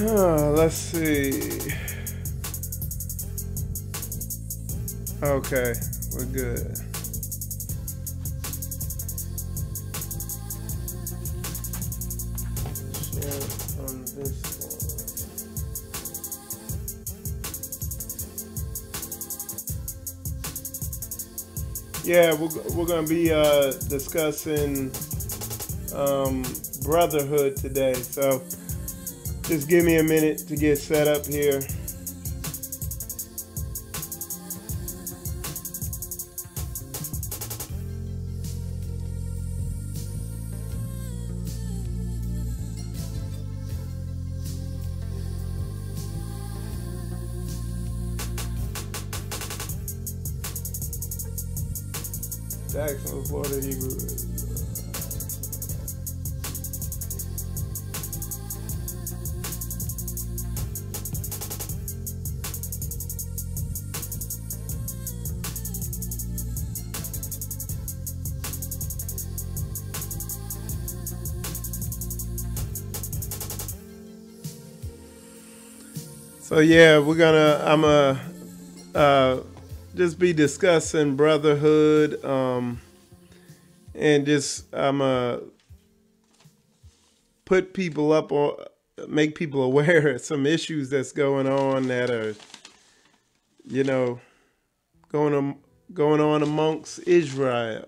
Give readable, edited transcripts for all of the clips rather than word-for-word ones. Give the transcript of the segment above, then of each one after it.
Let's see. Okay, we're good. Share on this one. Yeah, we're gonna be discussing Brotherhood today. So just give me a minute to get set up here. Jacksonville, Florida, Hebrew Israelite. So yeah, I'm just be discussing Brotherhood, and just put people up on, make people aware of some issues that's going on that are, going on amongst Israel.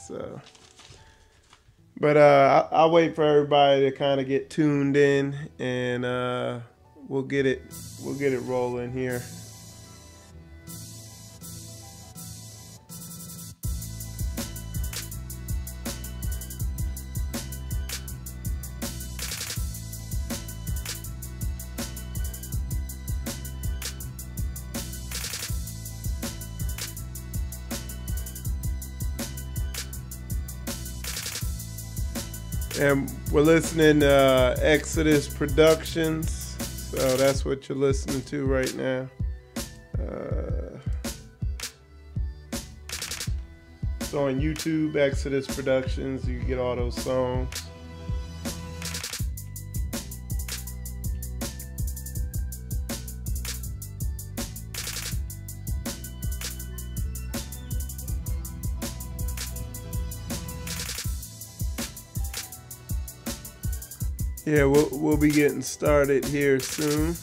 So, but I'll wait for everybody to kind of get tuned in, and we'll get it rolling here. And we're listening to Exodus Productions, so that's what you're listening to right now. It's on YouTube, Exodus Productions. You can get all those songs. Yeah, we'll be getting started here soon.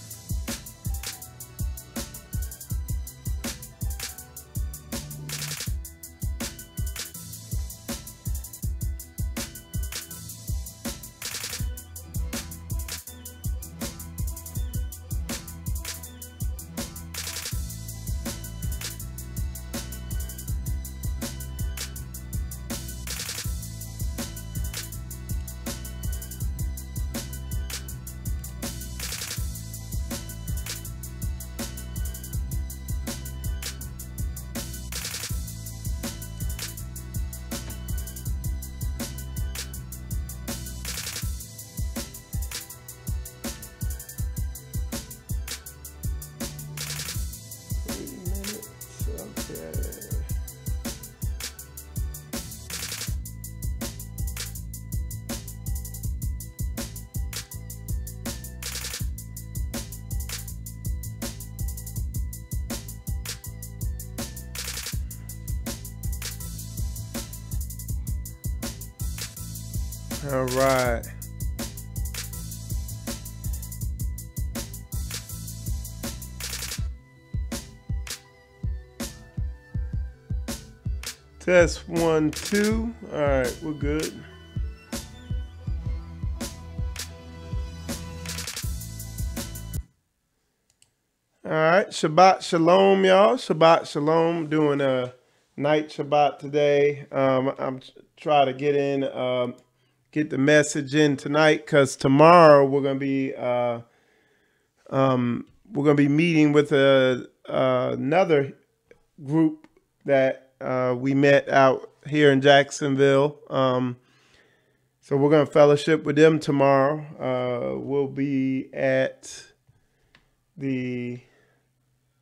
All right. Test 1, 2. All right, we're good. All right, Shabbat Shalom, y'all. Shabbat Shalom. Doing a night Shabbat today. I'm trying to get the message in tonight, because tomorrow we're gonna be meeting with another group that we met out here in Jacksonville. So we're gonna fellowship with them tomorrow. We'll be at the,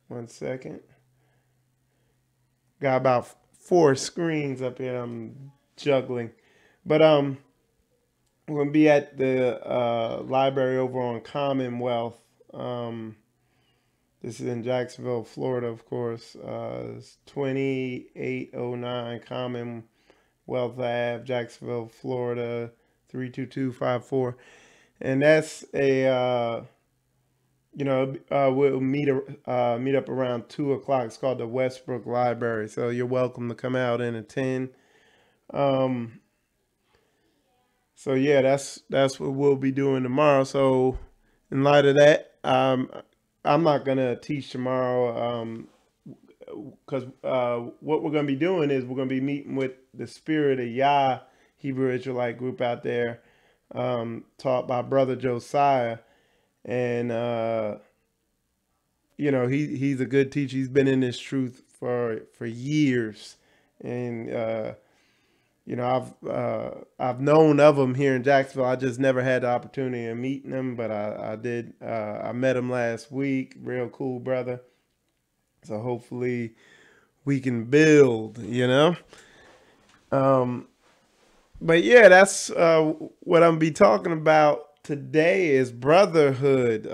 one second. Got about 4 screens up here I'm juggling. But We're going to be at the library over on Commonwealth. This is in Jacksonville, Florida, of course. It's 2809 Commonwealth Ave, Jacksonville, Florida, 32254. And that's we'll meet up around 2 o'clock. It's called the Westbrook Library. So you're welcome to come out and attend. So yeah, that's what we'll be doing tomorrow. So in light of that, I'm not gonna teach tomorrow because what we're gonna be doing is we're gonna be meeting with the Spirit of Yah Hebrew Israelite group out there, taught by Brother Josiah, and he's a good teacher. He's been in this truth for years, and I've known of him here in Jacksonville. I just never had the opportunity of meeting him, but I did. I met him last week. Real cool brother. So hopefully we can build, But yeah, that's what I'm be talking about today is brotherhood.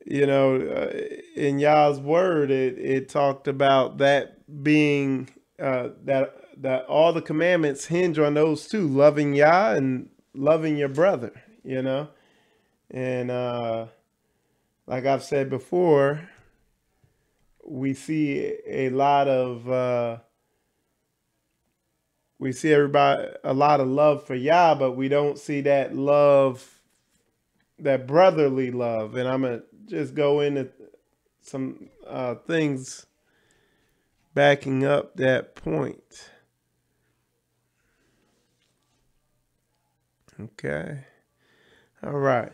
In Yah's word, it talked about that being that all the commandments hinge on those two: loving Yah and loving your brother. And like I've said before, we see a lot of a lot of love for Yah, but we don't see that love, that brotherly love. And I'm gonna just go into some things backing up that point. Okay. All right.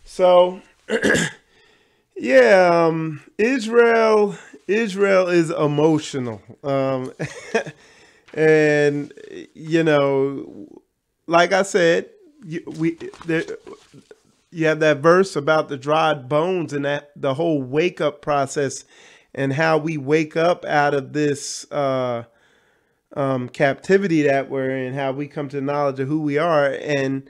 So yeah, Israel is emotional. And like I said, you have that verse about the dried bones and that the whole wake up process and how we wake up out of this captivity that we're in, how we come to the knowledge of who we are. And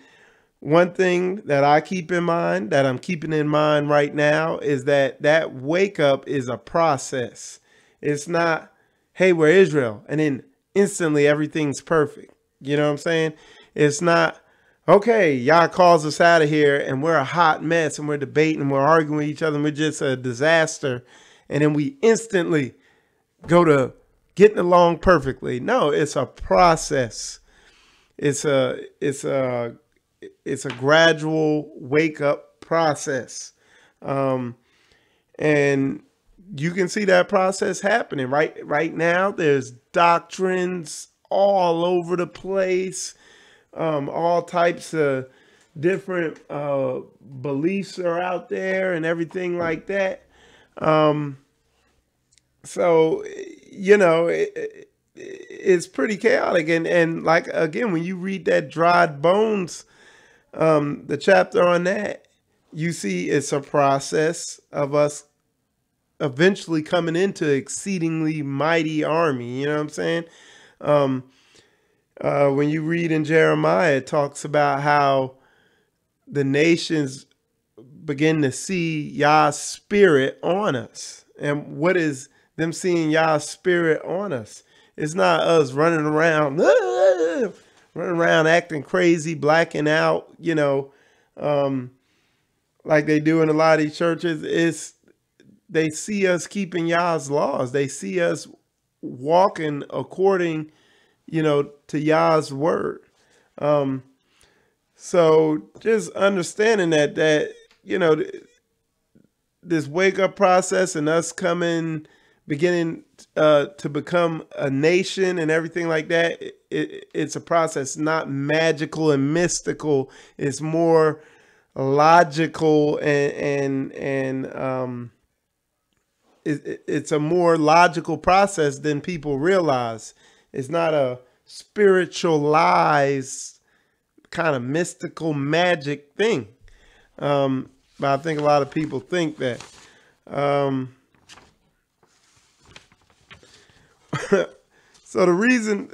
one thing that I keep in mind, that I'm keeping in mind right now, is that wake up is a process. It's not, hey, we're Israel, and then instantly everything's perfect. You know what I'm saying? It's not, okay, Yah calls us out of here and we're a hot mess and we're debating and we're arguing with each other and we're just a disaster. And then we instantly go to getting along perfectly. No, it's a process. It's a gradual wake up process. And you can see that process happening right now. There's doctrines all over the place. All types of different beliefs are out there and everything like that. So, it's pretty chaotic. And like, again, when you read that dried bones, the chapter on that, you see it's a process of us eventually coming into exceedingly mighty army. You know what I'm saying? When you read in Jeremiah, it talks about how the nations begin to see Yah's spirit on us. And what is them seeing Yah's spirit on us? It's not us running around acting crazy, blacking out, like they do in a lot of these churches. It's they see us keeping Yah's laws. They see us walking according, to Yah's word. So just understanding that this wake up process and us beginning to become a nation and everything like that, it's a process, not magical and mystical. It's more logical and it's a more logical process than people realize. It's not a spiritualized kind of mystical magic thing. But I think a lot of people think that. So the reason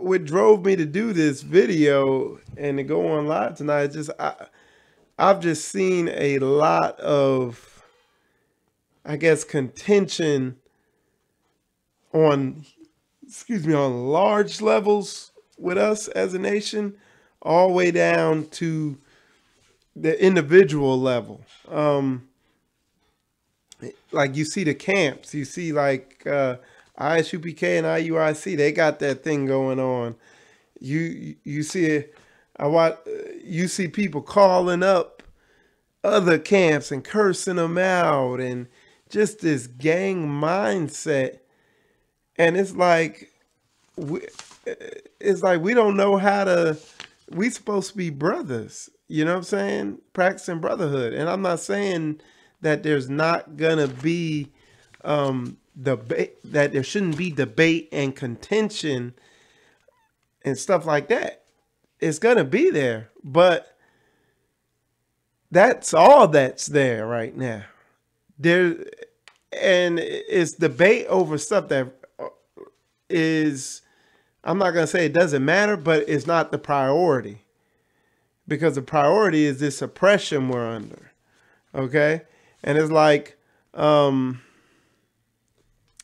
what drove me to do this video and to go on live tonight is just I've just seen a lot of, I guess, contention on, on large levels with us as a nation, all the way down to the individual level. Like you see the camps, you see like ISUPK and IUIC, they got that thing going on. You see you see people calling up other camps and cursing them out, and just this gang mindset. And it's like we don't know how to. We supposed to be brothers, you know what I'm saying? Practicing brotherhood. And I'm not saying that there's not gonna be debate, that there shouldn't be debate and contention and stuff like that. It's gonna be there, but that's all that's there right now. And it's debate over stuff that is, I'm not gonna say it doesn't matter, but it's not the priority, because the priority is this oppression we're under. Okay, and it's like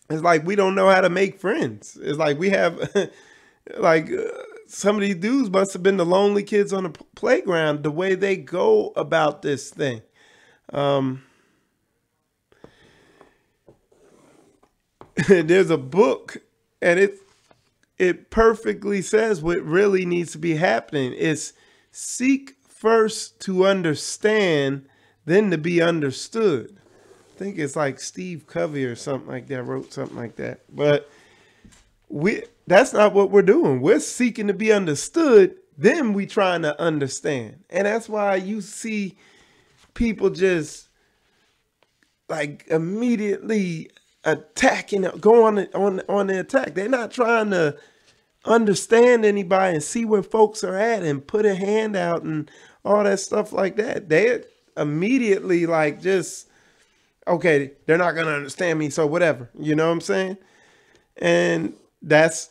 we don't know how to make friends. It's like we have some of these dudes must have been the lonely kids on the playground, the way they go about this thing. There's a book, and it perfectly says what really needs to be happening is seek first to understand, then to be understood. I think it's like Steve Covey or something like that wrote something like that. But that's not what we're doing. We're seeking to be understood, then we trying to understand. And that's why you see people just like immediately attacking, going on the attack. They're not trying to understand anybody and see where folks are at and put a hand out and all that stuff like that. They immediately like just, okay, they're not going to understand me, so whatever. You know what I'm saying? And that's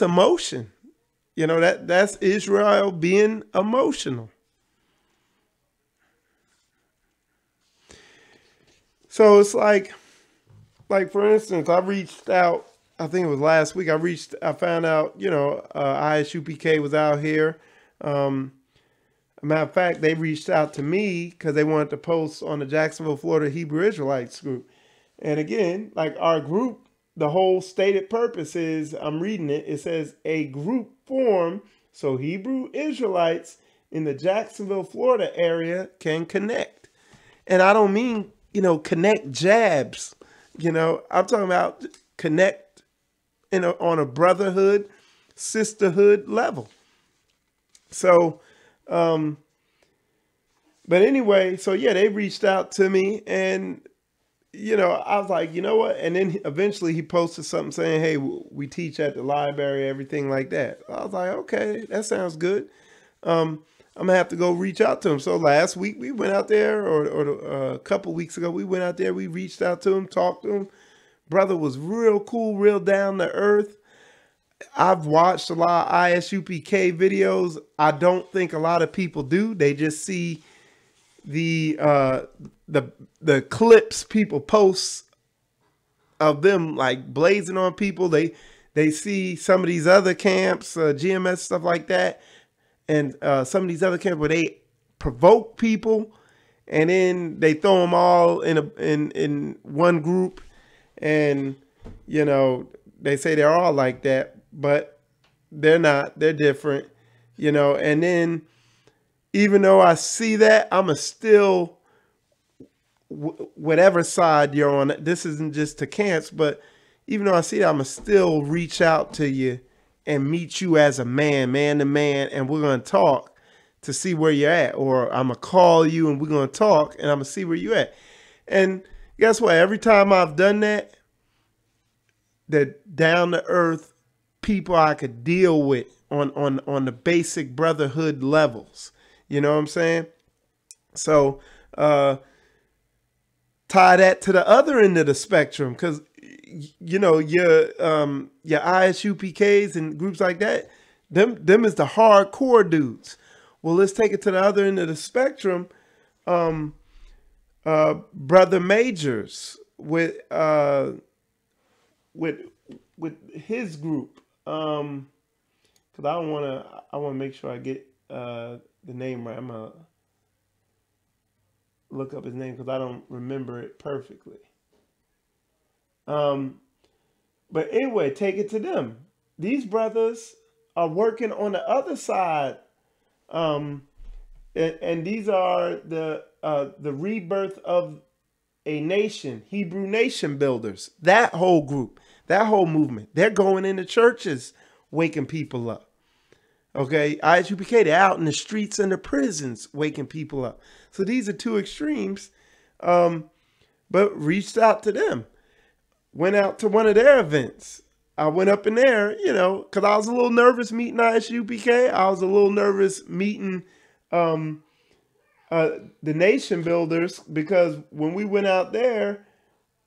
emotion. You know, that's Israel being emotional. So it's like for instance, I reached out, I think it was last week, I found out, ISUPK was out here. Matter of fact, they reached out to me because they wanted to post on the Jacksonville, Florida Hebrew Israelites group. And again, like our group, the whole stated purpose is, I'm reading it, it says a group formed so Hebrew Israelites in the Jacksonville, Florida area can connect. And I don't mean, connect jabs. I'm talking about connect on a brotherhood, sisterhood level. So, but anyway, so yeah, they reached out to me, and I was like, you know what? And then eventually he posted something saying, hey, we teach at the library, everything like that. I was like, okay, that sounds good. I'm gonna have to go reach out to him. So last week we went out there, or a couple weeks ago we went out there. We reached out to him, talked to him. Brother was real cool, real down to earth. I've watched a lot of ISUPK videos. I don't think a lot of people do. They just see the clips people post of them like blazing on people. They see some of these other camps, GMS, stuff like that. And some of these other camps where they provoke people, and then they throw them all in one group, and they say they're all like that, but they're not. They're different, And then even though I see that, I'ma still, whatever side you're on. This isn't just to camps, but even though I see that, I'ma still reach out to you and meet you as a man to man, and we're going to talk to see where you're at. Or I'm going to call you and we're going to talk, and I'm going to see where you're at. And guess what? Every time I've done that, the down-to-earth people I could deal with on the basic brotherhood levels. You know what I'm saying? So tie that to the other end of the spectrum, because your ISUPKs and groups like that, Them is the hardcore dudes. Well, let's take it to the other end of the spectrum. Brother Majors with his group. Because I want to make sure I get the name right. I'm gonna look up his name because I don't remember it perfectly. But anyway, take it to them. These brothers are working on the other side, and these are the rebirth of a nation, Hebrew nation builders. That whole group, that whole movement, they're going into churches, waking people up. Okay, ISUPK, they're out in the streets and the prisons, waking people up. So these are two extremes, but reached out to them. Went out to one of their events. I went up in there, because I was a little nervous meeting ISUPK. I was a little nervous meeting the nation builders, because when we went out there,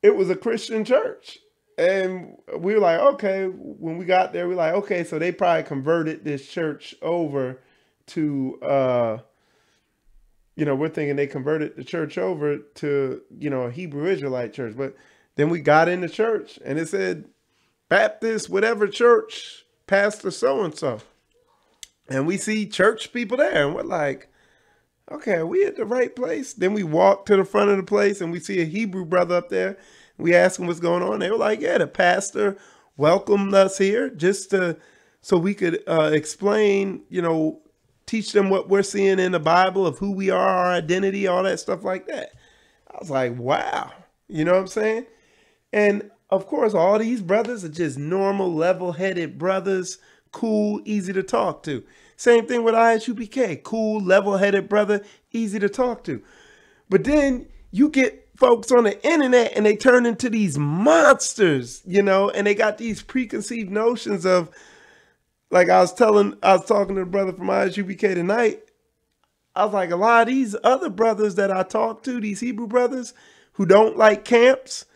it was a Christian church. And we were like, okay, when we got there, we were like, okay, so they probably converted this church over to, we're thinking they converted the church over to, a Hebrew Israelite church. But then we got in the church and it said Baptist, whatever church, pastor so-and-so. And we see church people there and we're like, okay, are we at the right place? Then we walk to the front of the place and we see a Hebrew brother up there. We asked them what's going on. They were like, yeah, the pastor welcomed us here just so we could explain, teach them what we're seeing in the Bible of who we are, our identity, all that stuff like that. I was like, wow. You know what I'm saying? And of course, all these brothers are just normal, level-headed brothers, cool, easy to talk to. Same thing with ISUPK, cool, level-headed brother, easy to talk to. But then you get folks on the internet and they turn into these monsters, and they got these preconceived notions of, like I was talking to the brother from ISUPK tonight. I was like, a lot of these other brothers that I talk to, these Hebrew brothers who don't like camps,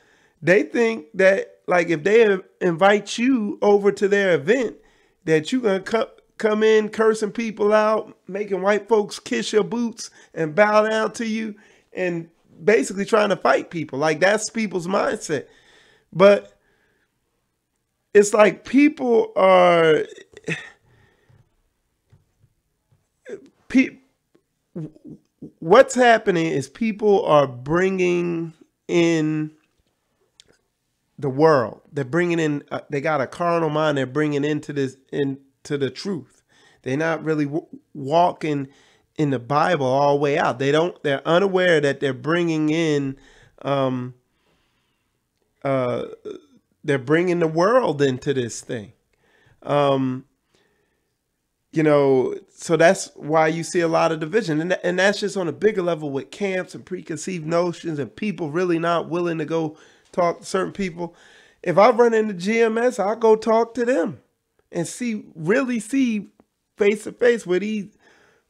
they think that, like, if they invite you over to their event, that you're going to come in cursing people out, making white folks kiss your boots and bow down to you, and basically trying to fight people. Like, that's people's mindset. But it's like people are... What's happening is people are bringing in the world. They're bringing in, they got a carnal mind. They're bringing into the truth. They're not really walking in the Bible all the way out. They're unaware that they're bringing in, they're bringing the world into this thing. So that's why you see a lot of division. And that's just on a bigger level with camps and preconceived notions and people really not willing to go talk to certain people. If I run into GMS, I'll go talk to them and really see face to face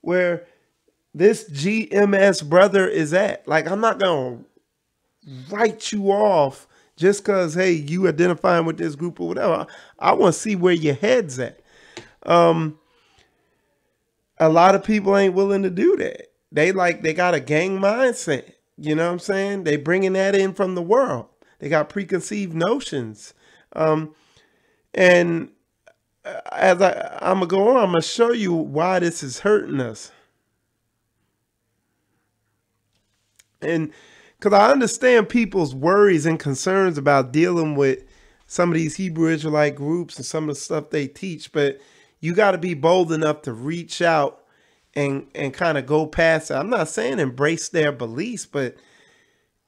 where this GMS brother is at. Like, I'm not going to write you off just because, hey, you identifying with this group or whatever. I want to see where your head's at. A lot of people ain't willing to do that. They got a gang mindset. You know what I'm saying? They bringing that in from the world. They got preconceived notions. And as I'm going to go on, I'm going to show you why this is hurting us. And because I understand people's worries and concerns about dealing with some of these Hebrew Israelite groups and some of the stuff they teach, but you got to be bold enough to reach out and kind of go past it. I'm not saying embrace their beliefs, but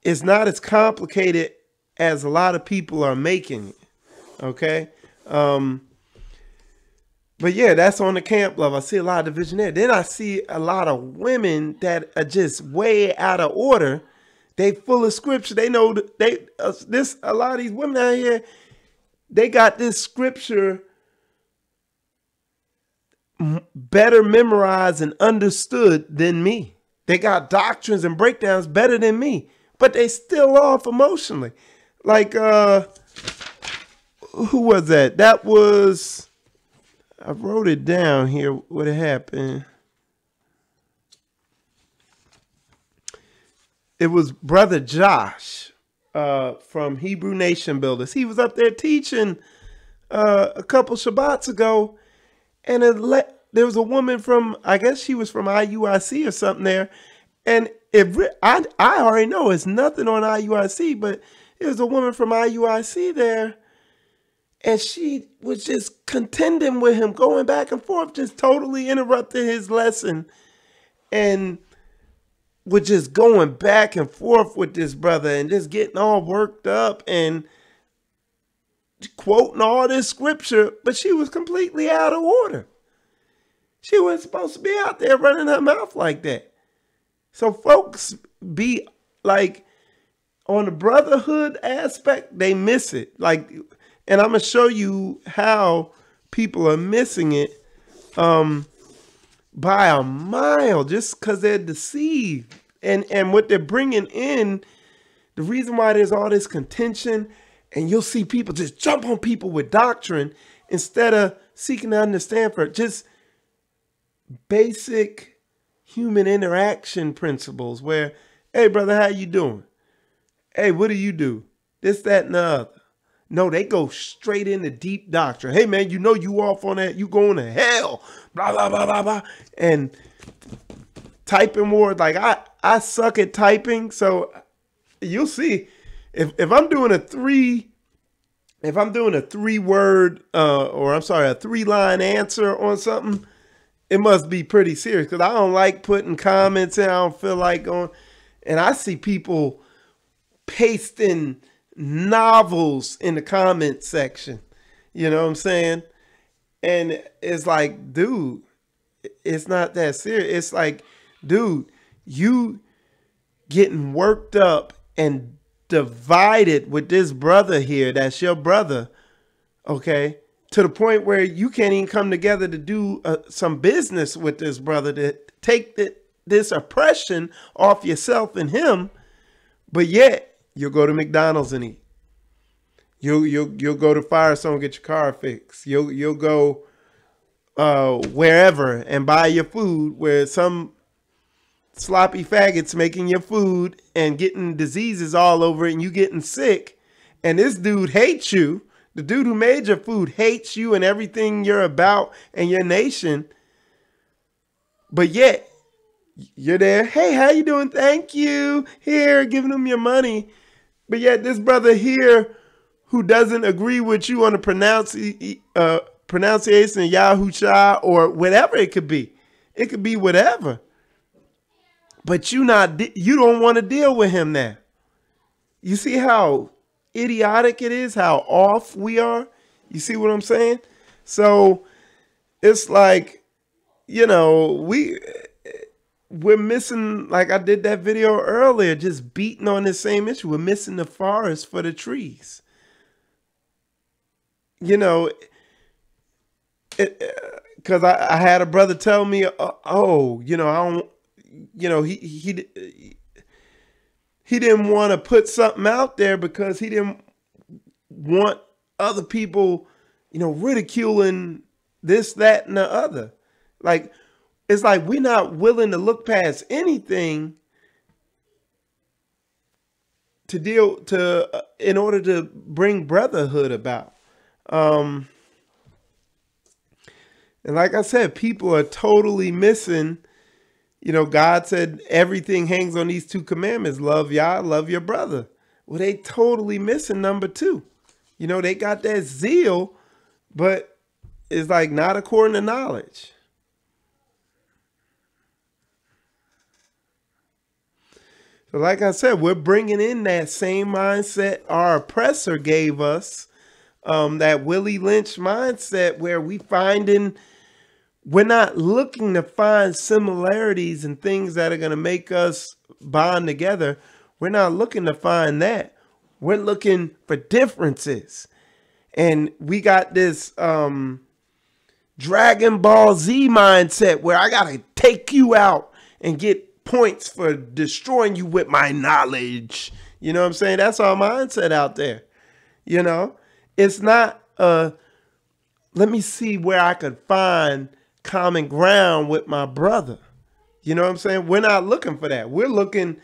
it's not as complicated as a lot of people are making it. Okay. But yeah, that's on the camp level. I see a lot of division there. Then I see a lot of women that are just way out of order. They full of scripture. They know that a lot of these women out here, they got this scripture better memorized and understood than me. They got doctrines and breakdowns better than me, but they still off emotionally. Like, who was that? That was, I wrote it down here. What happened? It was Brother Josh from Hebrew Nation Builders. He was up there teaching a couple Shabbats ago, and there was a woman from, I guess she was from IUIC or something there, and I already know it's nothing on IUIC, but it was a woman from IUIC there, and she was just contending with him, going back and forth, just totally interrupting his lesson, and was just going back and forth with this brother and just getting all worked up and quoting all this scripture, but she was completely out of order. She wasn't supposed to be out there running her mouth like that. So folks be like, on the brotherhood aspect, they miss it. Like, and I'm going to show you how people are missing it by a mile, just because they're deceived. And what they're bringing in, the reason why there's all this contention, and you'll see people just jump on people with doctrine instead of seeking to understand for just basic human interaction principles where, hey, brother, how you doing? Hey, what do you do? This, that, and the other. No, they go straight into deep doctrine. Hey, man, you know you off on that. You going to hell. Blah, blah, blah, blah, blah. And typing words. Like, I suck at typing. So you'll see. If I'm doing a three-line answer on something, it must be pretty serious. Because I don't like putting comments in. I don't feel like going. And I see people pasting novels in the comment section. You know what I'm saying? And it's like, dude, it's not that serious. It's like, dude, you getting worked up and divided with this brother here, that's your brother, okay, to the point where you can't even come together to do some business with this brother, to take this oppression off yourself and him, but yet you'll go to McDonald's and eat. You'll go to Firestone and get your car fixed. You'll go wherever and buy your food, where some sloppy faggots making your food and getting diseases all over it, and you getting sick. And this dude hates you. The dude who made your food hates you and everything you're about and your nation. But yet you're there. Hey, how you doing? Thank you. Here, giving them your money. But yet this brother here who doesn't agree with you on the pronunciation of Yahusha or whatever it could be. It could be whatever. But you don't want to deal with him now. You see how idiotic it is, how off we are? You see what I'm saying? So it's like, you know, we're missing, like I did that video earlier, just beating on the same issue. We're missing the forest for the trees. You know, because I had a brother tell me, oh, you know, I don't, you know, he didn't want to put something out there because he didn't want other people, you know, ridiculing this, that, and the other. Like, it's like we're not willing to look past anything in order to bring brotherhood about. And like I said, people are totally missing. You know, God said everything hangs on these two commandments. Love Yah, love your brother. Well, they totally missing number 2. You know, they got that zeal, but it's like not according to knowledge. So like I said, we're bringing in that same mindset our oppressor gave us, that Willie Lynch mindset where we're not looking to find similarities and things that are going to make us bond together. We're not looking to find that. We're looking for differences. And we got this Dragon Ball Z mindset where I got to take you out and get points for destroying you with my knowledge. You know what I'm saying? That's our mindset out there. You know, it's not a let me see where I could find common ground with my brother. You know what I'm saying? We're not looking for that. We're looking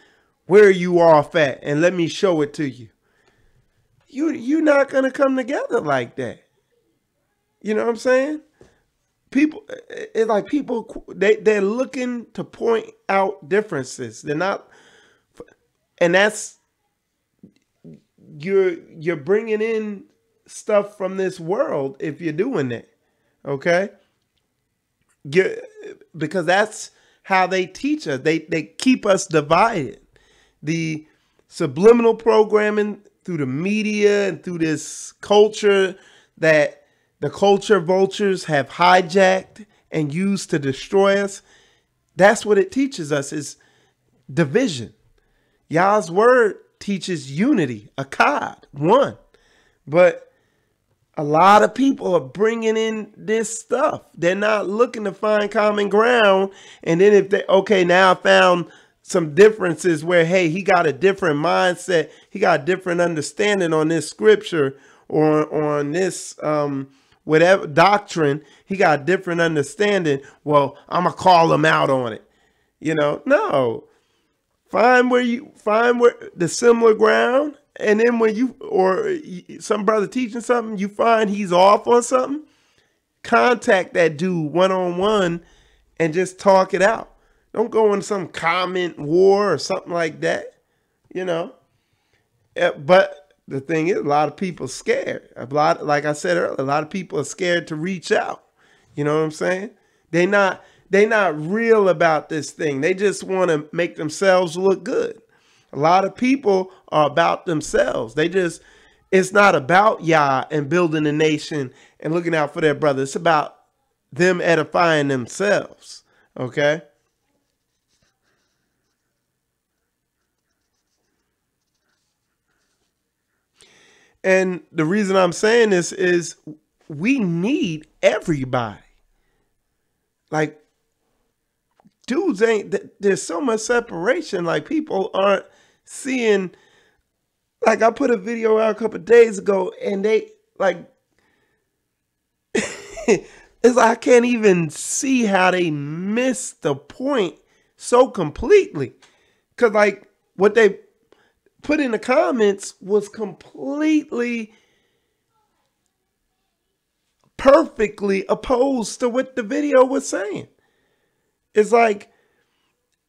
where you off at, and let me show it to you. You're not going to come together like that. You know what I'm saying? People, it's like people, they're looking to point out differences. They're not, and that's, you're bringing in stuff from this world if you're doing that. Okay? Because that's how they teach us. They keep us divided. The subliminal programming through the media and through this culture that the culture vultures have hijacked and used to destroy us. That's what it teaches us, is division. Yah's word teaches unity, akkad, one. But a lot of people are bringing in this stuff. They're not looking to find common ground. And then if they, okay, now I found some differences where, hey, he got a different mindset. He got a different understanding on this scripture or on this whatever doctrine. He got a different understanding. Well, I'm going to call him out on it. You know, no. Find where the similar ground. And then when you, or some brother teaching something, you find he's off on something, contact that dude one-on-one and just talk it out. Don't go in some comment war or something like that, you know. But the thing is, a lot of people are scared. Like I said earlier, a lot of people are scared to reach out. You know what I'm saying? They're not real about this thing. They just want to make themselves look good. A lot of people are about themselves. It's not about Yah and building a nation and looking out for their brother. It's about them edifying themselves. Okay. And the reason I'm saying this is we need everybody. Like, dudes there's so much separation. Like, people aren't seeing, like, I put a video out a couple of days ago and they like, it's like, I can't even see how they missed the point so completely. Cause like what they put in the comments was completely perfectly opposed to what the video was saying. It's like,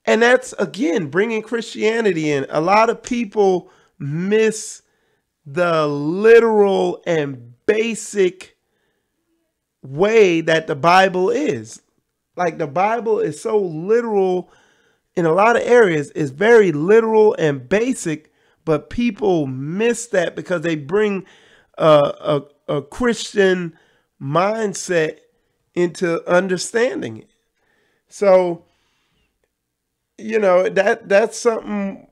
and that's, again, bringing Christianity in. A lot of people miss the literal and basic way that the Bible is. Like, the Bible is so literal in a lot of areas. It's very literal and basic, but people miss that because they bring a Christian mindset into understanding it. So, you know, that's something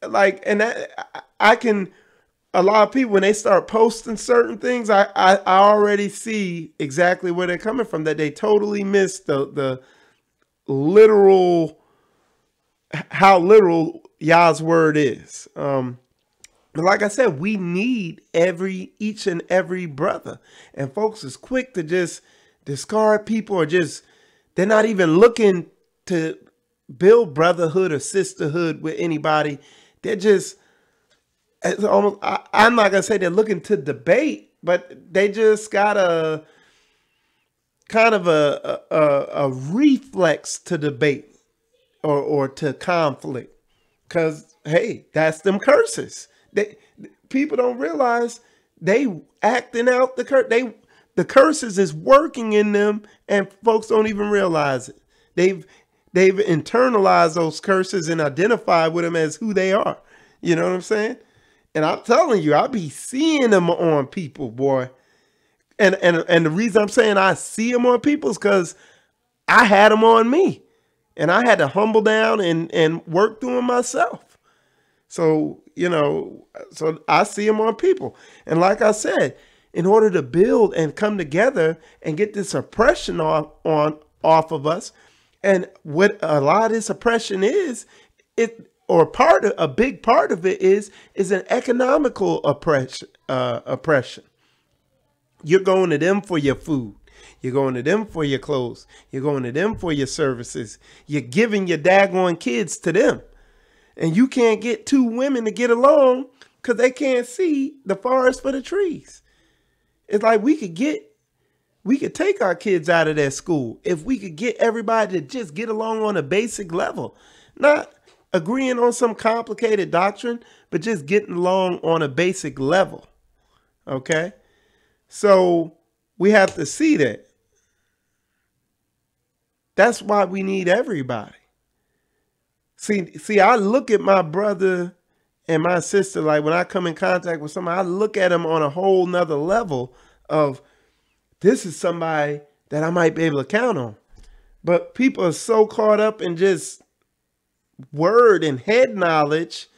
like, and that I can, a lot of people, when they start posting certain things, I already see exactly where they're coming from, that they totally miss the literal, how literal Yah's word is. But like I said, we need each and every brother, and folks is quick to just discard people, or just, they're not even looking to build brotherhood or sisterhood with anybody. They're just, it's almost, I'm not going to say they're looking to debate, but they just got a kind of a reflex to debate or to conflict. Because, hey, that's them curses. People don't realize they acting out the curse. The curses is working in them, and folks don't even realize it. They've internalized those curses and identified with them as who they are. You know what I'm saying? And I'm telling you, I be seeing them on people, boy. And the reason I'm saying I see them on people is because I had them on me, and I had to humble down and work through them myself. So, you know, so I see them on people. And like I said, in order to build and come together and get this oppression off of us, and what a lot of this oppression is, a big part of it is an economical oppression. You're going to them for your food. You're going to them for your clothes. You're going to them for your services. You're giving your daggone kids to them. And you can't get two women to get along because they can't see the forest for the trees. It's like we could take our kids out of that school if we could get everybody to just get along on a basic level. Not agreeing on some complicated doctrine, but just getting along on a basic level. Okay? So we have to see that. That's why we need everybody. See, I look at my brother and my sister, like when I come in contact with somebody, I look at them on a whole nother level of, this is somebody that I might be able to count on. But people are so caught up in just word and head knowledge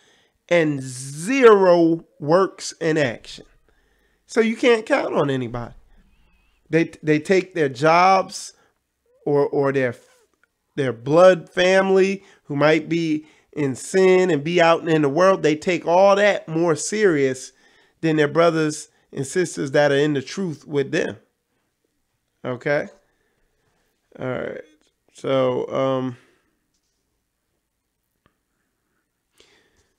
and zero works in action. So you can't count on anybody. They take their jobs or their blood family who might be in sin and be out in the world. They take all that more serious than their brothers and sisters that are in the truth with them. Okay. All right. So,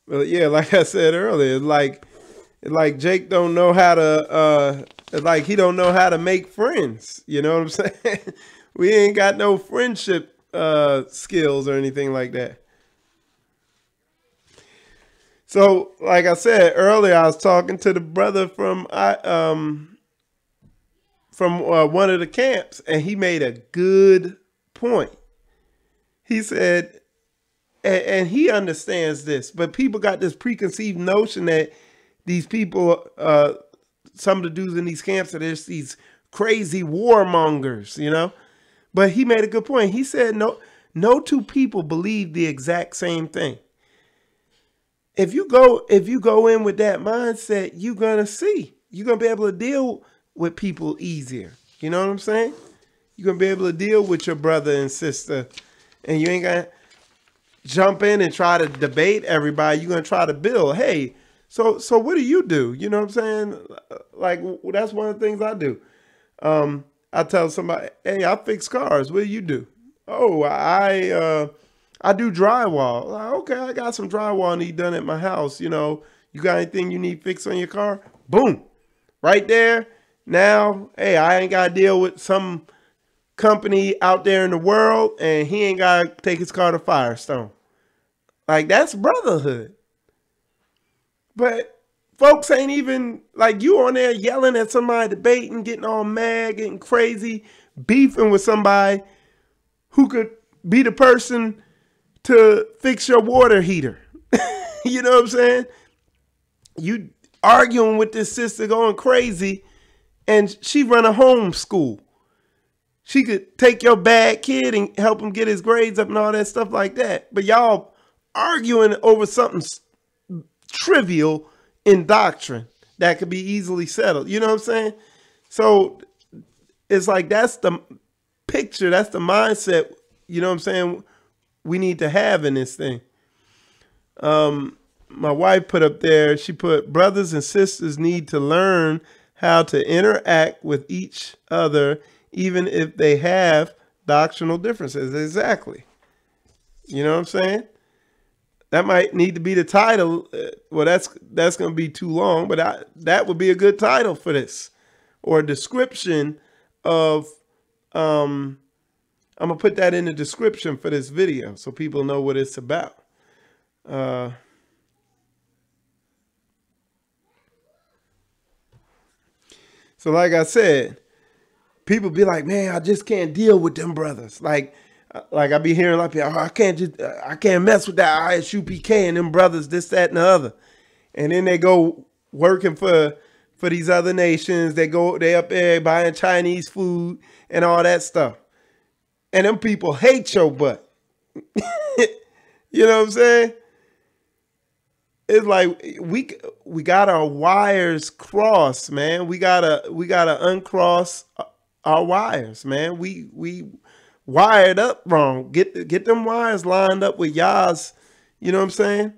well, yeah, like I said earlier, it's like Jake don't know how to, it's like he don't know how to make friends. You know what I'm saying? We ain't got no friendship skills or anything like that. So, like I said earlier, I was talking to the brother from one of the camps, and he made a good point. He said, and he understands this, but people got this preconceived notion that these people, some of the dudes in these camps, are just these crazy warmongers, you know. But he made a good point. He said, no two people believe the exact same thing. If you go in with that mindset, you're gonna be able to deal with people easier. You know what I'm saying? You're gonna be able to deal with your brother and sister, and you ain't gonna jump in and try to debate everybody. You're gonna try to build. Hey, so what do you do? You know what I'm saying? Like, that's one of the things I do. I tell somebody, hey, I fix cars. What do you do? Oh, I do drywall. Like, okay, I got some drywall need done at my house. You know, you got anything you need fixed on your car? Boom, right there. Now, hey, I ain't got to deal with some company out there in the world, and he ain't got to take his car to Firestone. Like, that's brotherhood. But folks ain't even, like, you on there yelling at somebody, debating, getting all mad, getting crazy, beefing with somebody who could be the person to fix your water heater. You know what I'm saying? You arguing with this sister, going crazy, and she run a homeschool. She could take your bad kid and help him get his grades up and all that stuff like that. But y'all arguing over something trivial in doctrine that could be easily settled. You know what I'm saying? So it's like, that's the picture, that's the mindset, you know what I'm saying, we need to have in this thing. My wife put up there, she put, brothers and sisters need to learn how to interact with each other, even if they have doctrinal differences. Exactly. You know what I'm saying? That might need to be the title. Well, that's going to be too long, but that would be a good title for this, or a description of, I'm going to put that in the description for this video so people know what it's about. So like I said, people be like, man, I just can't deal with them brothers. Like I be hearing like, oh, I can't mess with that ISUPK and them brothers, this, that, and the other. And then they go working for these other nations. They up there buying Chinese food and all that stuff. And them people hate your butt. You know what I'm saying? It's like we got our wires crossed, man. We gotta uncross our wires, man. We wired up wrong. Get them wires lined up with y'all's, you know what I'm saying?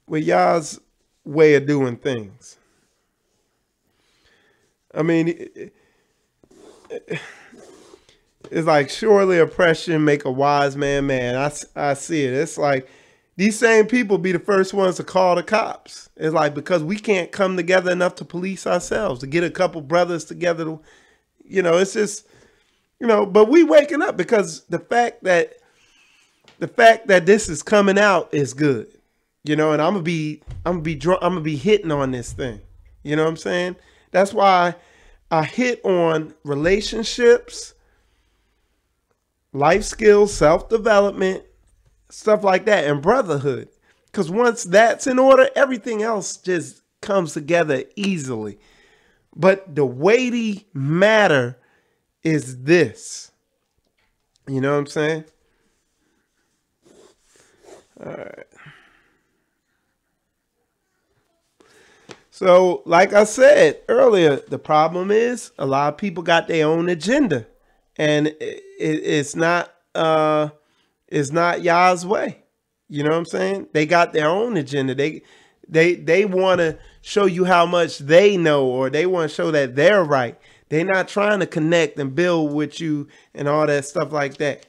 With y'all's way of doing things. I mean, it's like surely oppression make a wise man man. I see it. It's like these same people be the first ones to call the cops. It's like because we can't come together enough to police ourselves, to get a couple brothers together. It's just, but we waking up because the fact that this is coming out is good. And I'm gonna be hitting on this thing. You know what I'm saying? That's why I hit on relationships, life skills, self-development, stuff like that, and brotherhood. Because once that's in order, everything else just comes together easily. But the weighty matter is this. You know what I'm saying? All right. So, like I said earlier, the problem is a lot of people got their own agenda, and it's not Yah's way. You know what I'm saying? They got their own agenda. They want to show you how much they know, or they want to show that they're right. They're not trying to connect and build with you and all that stuff like that.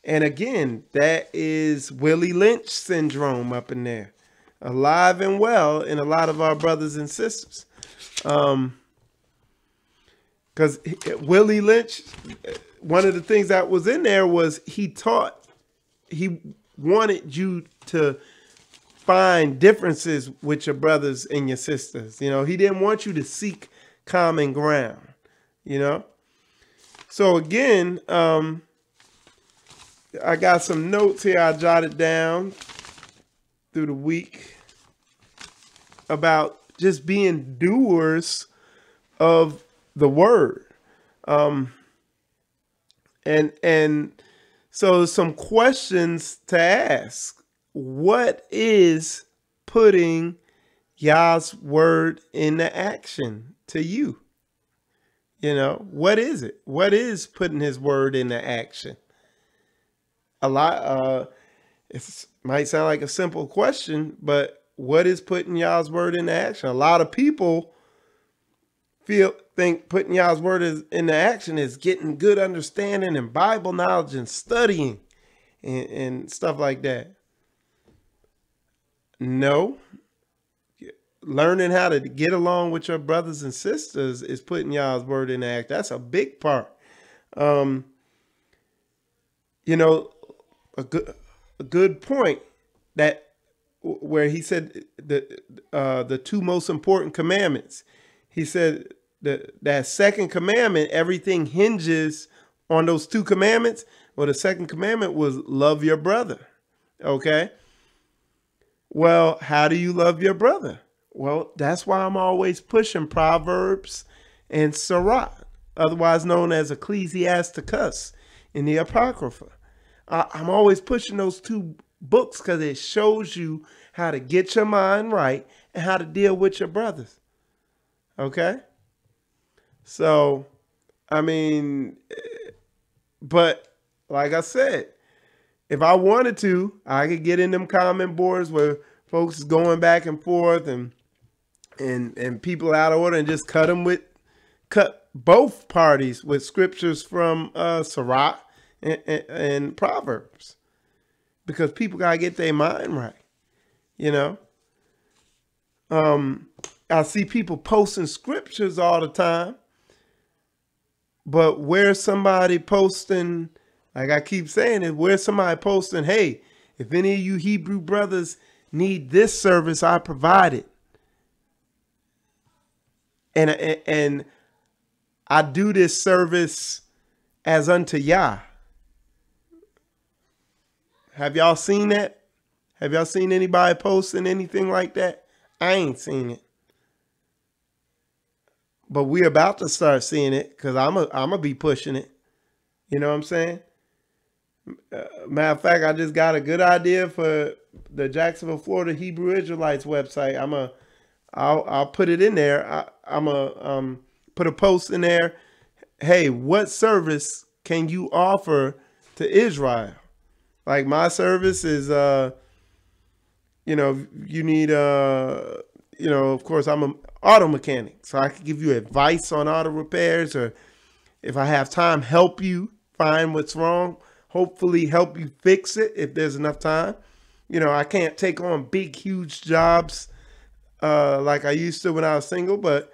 And again, that is Willie Lynch syndrome up in there, alive and well in a lot of our brothers and sisters. Because Willie Lynch, one of the things that was in there was he wanted you to find differences with your brothers and your sisters. He didn't want you to seek common ground, So again, I got some notes here I jotted down through the week about just being doers of the word. And so some questions to ask. What is putting Yah's word into action to you? What is it? What is putting his word into action? A lot, it might sound like a simple question, but what is putting Yah's word into action? A lot of people think putting Yah's word into action is getting good understanding and Bible knowledge and studying and stuff like that. No. Learning how to get along with your brothers and sisters is putting Yah's word into action. That's a big part. A good point that where he said the two most important commandments. He said that second commandment, everything hinges on those two commandments. Well, the second commandment was love your brother. Okay. Well, how do you love your brother? Well, that's why I'm always pushing Proverbs and Sirach, otherwise known as Ecclesiasticus in the Apocrypha. I'm always pushing those two books because it shows you how to get your mind right and how to deal with your brothers. Okay? So, but like I said, if I wanted to, I could get in them comment boards where folks is going back and forth and people out of order and just cut both parties with scriptures from Sirach and Proverbs, because people gotta get their mind right. I see people posting scriptures all the time, but where's somebody posting, like I keep saying it, where's somebody posting, hey, if any of you Hebrew brothers need this service, I provide it. And I do this service as unto Yah. Have y'all seen that? Have y'all seen anybody posting anything like that? I ain't seen it. But we're about to start seeing it because I'm a be pushing it. You know what I'm saying? Matter of fact, I just got a good idea for the Jacksonville, Florida Hebrew Israelites website. I'll put it in there. I'm a put a post in there. Hey, what service can you offer to Israel? Like my service is, you need, of course I'm an auto mechanic, so I can give you advice on auto repairs, or If I have time, help you find what's wrong. Hopefully help you fix it if there's enough time. You know, I can't take on big, huge jobs like I used to when I was single, but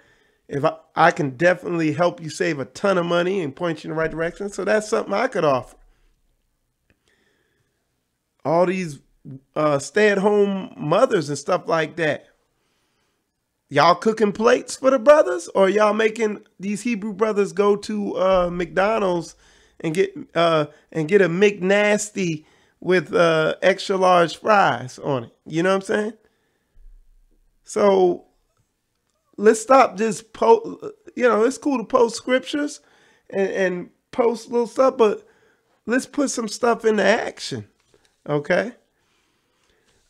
if I can definitely help you save a ton of money and point you in the right direction. So that's something I could offer. All these stay-at-home mothers and stuff like that. Y'all cooking plates for the brothers, or y'all making these Hebrew brothers go to McDonald's and get a McNasty with extra large fries on it? You know what I'm saying? So let's stop just it's cool to post scriptures and post little stuff, but let's put some stuff into action. Okay.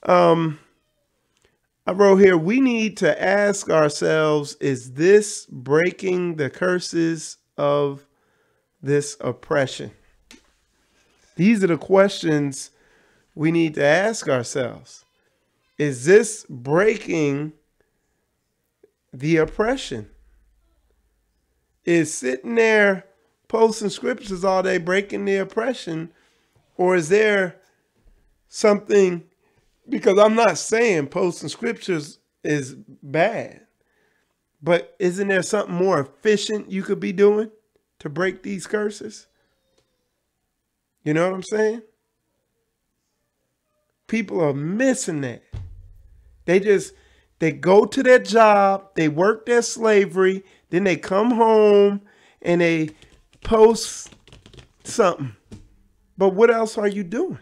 I wrote here, we need to ask ourselves, is this breaking the curses of this oppression? These are the questions we need to ask ourselves. Is this breaking the oppression? Is sitting there posting scriptures all day breaking the oppression? Or is there something, because I'm not saying posting scriptures is bad, but isn't there something more efficient you could be doing to break these curses? You know what I'm saying? People are missing that. They go to their job, they work their slavery, then they come home and they post something. But what else are you doing?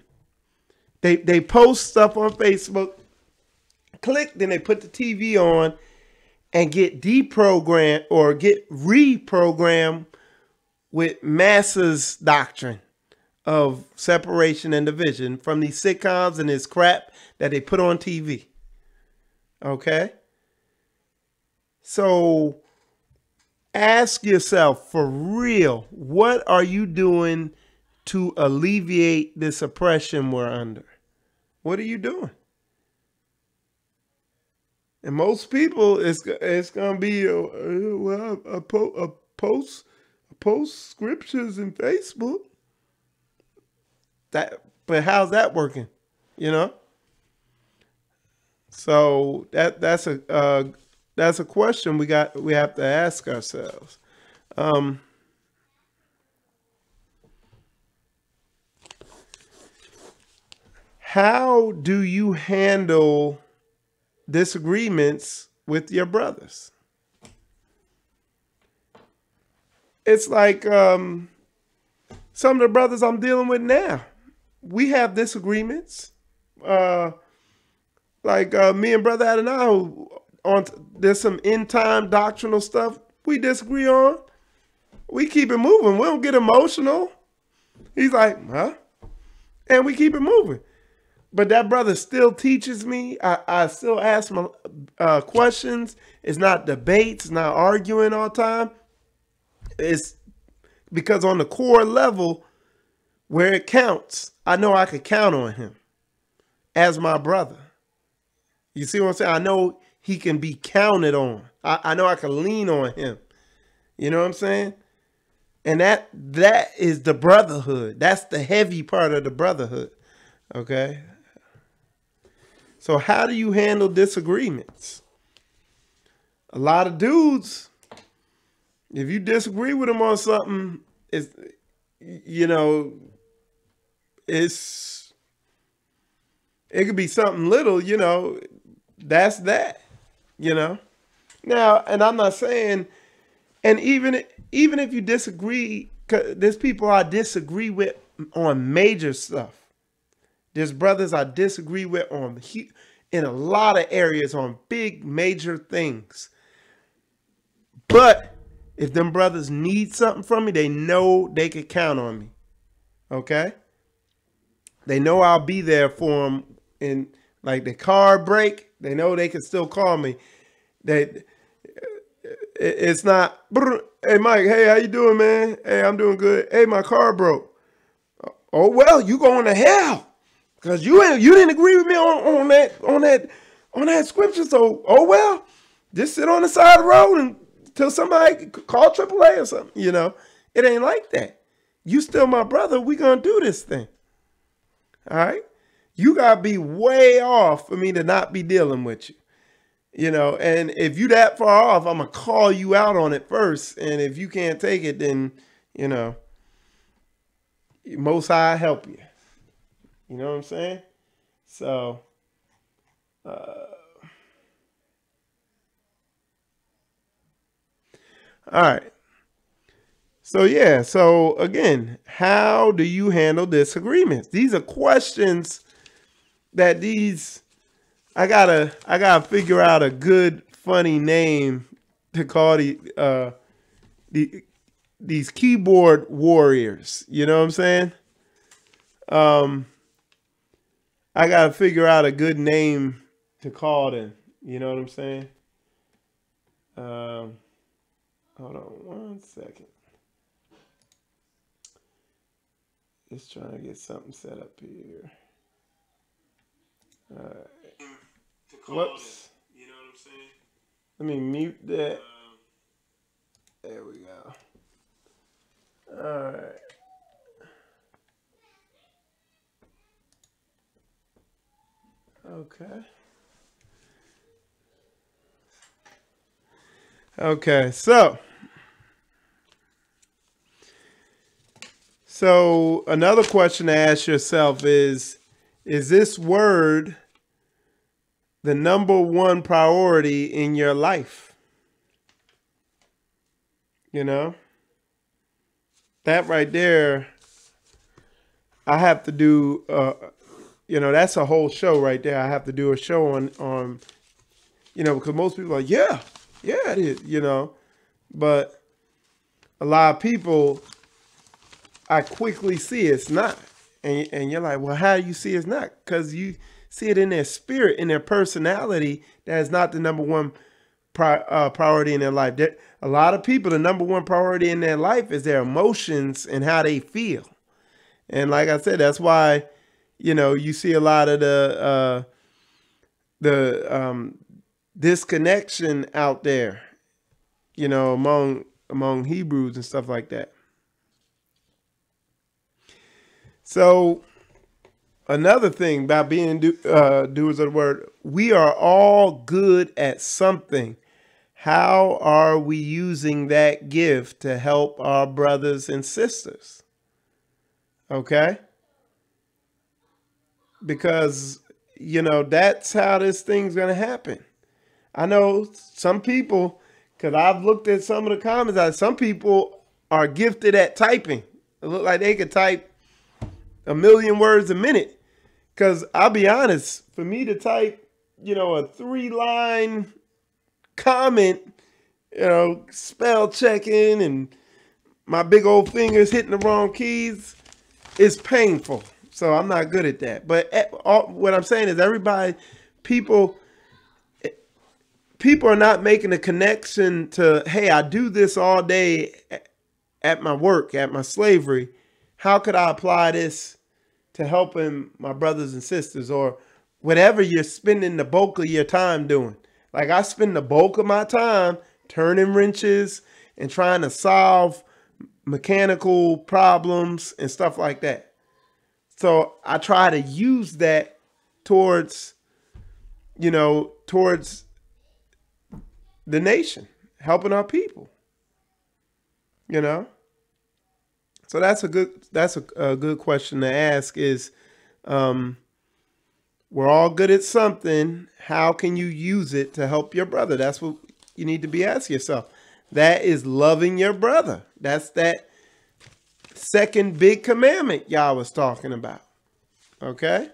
They post stuff on Facebook, click, then they put the TV on and get deprogrammed or get reprogrammed with Massa's doctrine of separation and division from these sitcoms and this crap that they put on TV. Okay? So ask yourself for real, what are you doing to alleviate this oppression we're under? What are you doing? And most people, it's gonna be a post scriptures in Facebook. But how's that working? You know. So that's a question we have to ask ourselves. How do you handle disagreements with your brothers? It's like some of the brothers I'm dealing with now. We have disagreements. Me and Brother Adonai, there's some end-time doctrinal stuff we disagree on. We keep it moving. We don't get emotional. He's like, huh? And we keep it moving. But that brother still teaches me. I still ask my questions. It's not debates, it's not arguing all the time. It's because on the core level, where it counts, I know I could count on him as my brother. You see what I'm saying? I know he can be counted on. I know I can lean on him. You know what I'm saying? And that is the brotherhood. That's the heavy part of the brotherhood. Okay? So how do you handle disagreements? A lot of dudes, if you disagree with them on something, it could be something little, that's that, Now, and I'm not saying, and even if you disagree, 'cause there's people I disagree with on major stuff. There's brothers I disagree with in a lot of areas on big major things. But if them brothers need something from me, they know they can count on me. Okay? They know I'll be there for them. In like the car break, they know they can still call me. It's not, hey Mike, hey, how you doing, man? Hey, I'm doing good. Hey, my car broke. Oh well, you going to hell. Because you didn't agree with me on that scripture. So, oh well, just sit on the side of the road until somebody call AAA or something, It ain't like that. You still my brother. We gonna do this thing. All right. You gotta be way off for me to not be dealing with you. You know, and if you that far off, I'm gonna call you out on it first. And if you can't take it, then, you know, Most High help you. You know what I'm saying? So, all right. So yeah. So again, how do you handle disagreements? These are questions that I gotta figure out a good funny name to call the these keyboard warriors. You know what I'm saying? Um, I gotta figure out a good name to call them. You know what I'm saying? Um, hold on one second. Just trying to get something set up here. All right. Whoops. You know what I'm saying? Let me mute that. There we go. All right. Okay. Okay. So another question to ask yourself is this word the number one priority in your life? You know? That right there, I have to do, that's a whole show right there. I have to do a show on, because most people are like, yeah, it is, but a lot of people, I quickly see it's not. And you're like, well, how do you see it's not? Because you see it in their spirit, in their personality, that is not the number one priority in their life. A lot of people, the number one priority in their life is their emotions and how they feel. And like I said, that's why, you see a lot of the disconnection out there, among Hebrews and stuff like that. So another thing about being doers of the word, we are all good at something. How are we using that gift to help our brothers and sisters? Okay? Because, that's how this thing's going to happen. I know some people, because I've looked at some of the comments, some people are gifted at typing. It look like they could type 1 million words a minute. Because I'll be honest, for me to type, a 3-line comment, spell checking and my big old fingers hitting the wrong keys is painful. So I'm not good at that. But what I'm saying is people are not making a connection to, hey, I do this all day at my work, at my slavery. How could I apply this to helping my brothers and sisters, or whatever you're spending the bulk of your time doing? Like, I spend the bulk of my time turning wrenches and trying to solve mechanical problems and stuff like that. So I try to use that towards the nation, helping our people, So that's a good question to ask is, we're all good at something. How can you use it to help your brother? That's what you need to be asking yourself. That is loving your brother. That's that second big commandment y'all was talking about. Okay?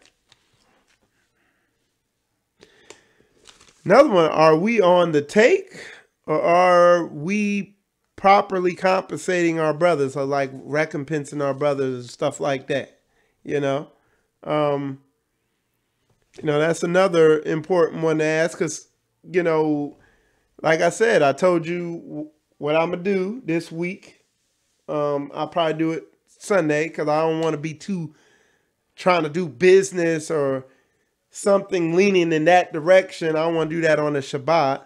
Another one, are we on the take, or are we properly compensating our brothers, or like recompensing our brothers and stuff like that? That's another important one to ask, because, like I said, I told you what I'm going to do this week. I'll probably do it Sunday, because I don't want to be too trying to do business or something leaning in that direction. I don't want to do that on the Shabbat.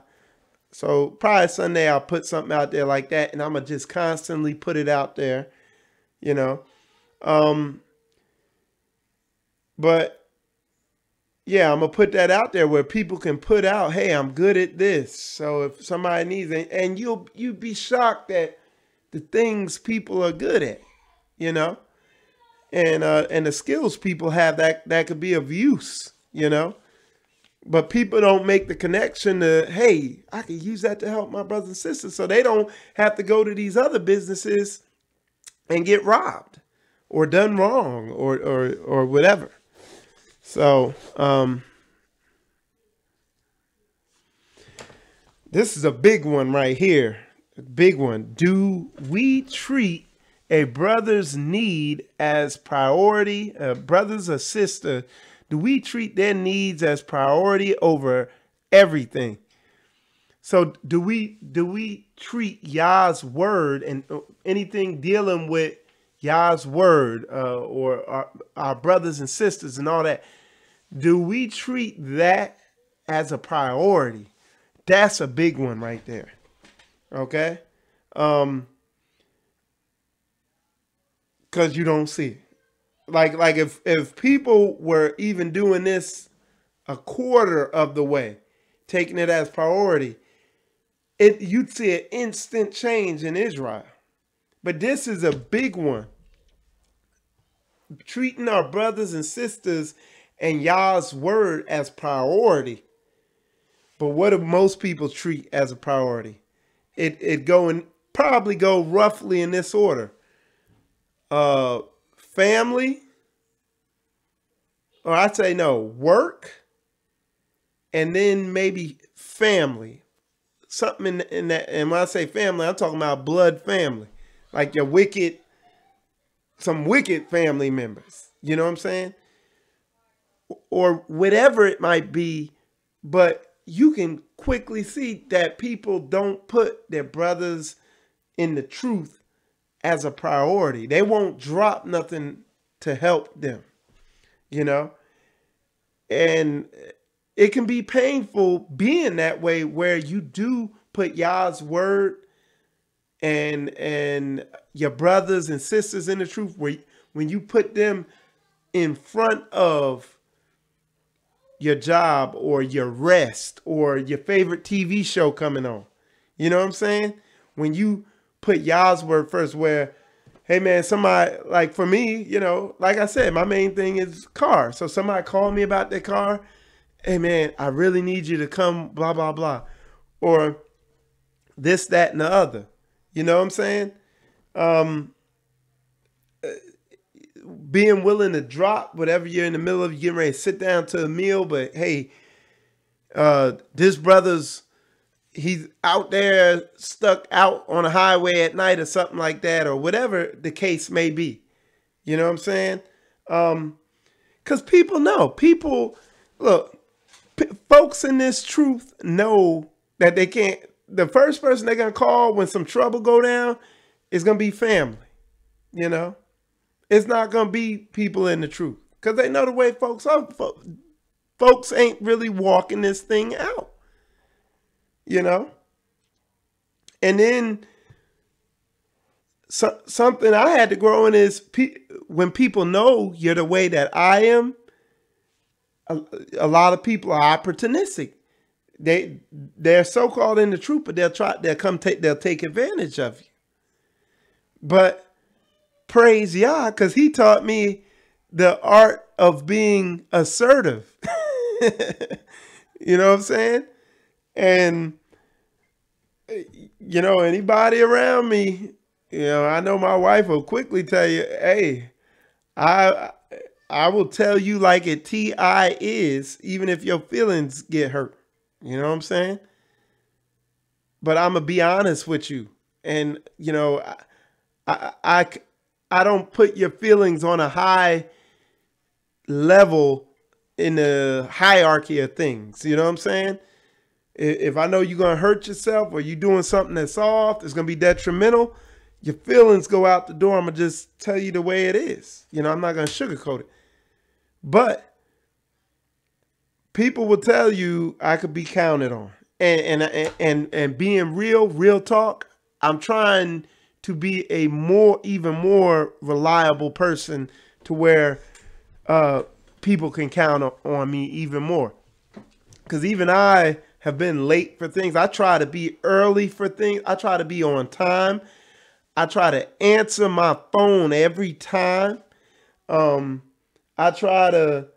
So probably Sunday I'll put something out there like that, and I'm gonna just constantly put it out there, you know. Um, but yeah, I'm gonna put that out there where people can put out, hey, I'm good at this. So if somebody needs it, and you'd be shocked at the things people are good at, you know, and the skills people have that could be of use, you know. But people don't make the connection to, hey, I can use that to help my brothers and sisters, so they don't have to go to these other businesses and get robbed or done wrong or whatever. So this is a big one right here. A big one. Do we treat a brother's need as priority, brothers or sister? Do we treat their needs as priority over everything? So do we treat Yah's word and anything dealing with Yah's word or our brothers and sisters and all that? Do we treat that as a priority? That's a big one right there. Okay? Because you don't see it. Like if people were even doing this a quarter of the way, taking it as priority, you'd see an instant change in Israel. But this is a big one. Treating our brothers and sisters and Yah's word as priority. But what do most people treat as a priority? It probably go roughly in this order. Family, or I'd say no, work, and then maybe family. Something in that, and when I say family, I'm talking about blood family. Like some wicked family members. You know what I'm saying? Or whatever it might be, but you can quickly see that people don't put their brothers in the truth as a priority. They won't drop nothing to help them, you know? And it can be painful being that way where you do put Yah's word and your brothers and sisters in the truth, when you put them in front of your job or your rest or your favorite TV show coming on. You know what I'm saying? When you put Yah's word first, where, hey man, somebody, like for me, you know, like I said, my main thing is car. So somebody called me about their car. Hey man, I really need you to come, blah, blah, blah. Or this, that, and the other. You know what I'm saying? Being willing to drop whatever you're in the middle of, you getting ready to sit down to a meal, but hey, this brother's, he's out there stuck out on a highway at night or something like that, or whatever the case may be. You know what I'm saying? Because people know. People, look, folks in this truth know that they can't, the first person they're going to call when some trouble go down is going to be family. You know? It's not going to be people in the truth. Because they know the way folks are. Folks ain't really walking this thing out. You know? And then something I had to grow in is when people know you're the way that I am, a lot of people are opportunistic. They're so-called in the truth, but they'll take advantage of you. But praise Yah, because he taught me the art of being assertive. You know what I'm saying? And, you know, anybody around me, you know, I know my wife will quickly tell you, hey, I will tell you like it T.I. is, even if your feelings get hurt. You know what I'm saying? But I'm going to be honest with you. And, you know, I don't put your feelings on a high level in the hierarchy of things. You know what I'm saying? If I know you're going to hurt yourself or you're doing something that's soft, it's going to be detrimental, your feelings go out the door. I'm going to just tell you the way it is. You know, I'm not going to sugarcoat it. But people will tell you I could be counted on. and being real talk, I'm trying to be a even more reliable person to where people can count on me even more. Because even I have been late for things. I try to be early for things. I try to be on time. I try to answer my phone every time. I try to,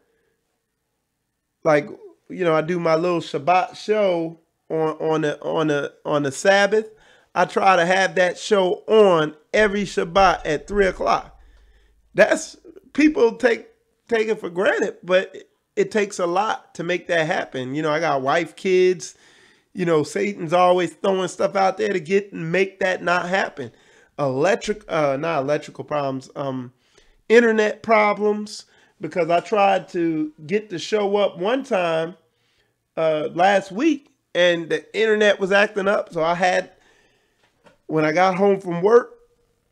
like, I do my little Shabbat show on the Sabbath. I try to have that show on every Shabbat at 3 o'clock. That's people take it for granted, but it takes a lot to make that happen. I got wife, kids. Satan's always throwing stuff out there to make that not happen. Not electrical problems, internet problems, because I tried to get the show up one time last week and the internet was acting up. So when I got home from work,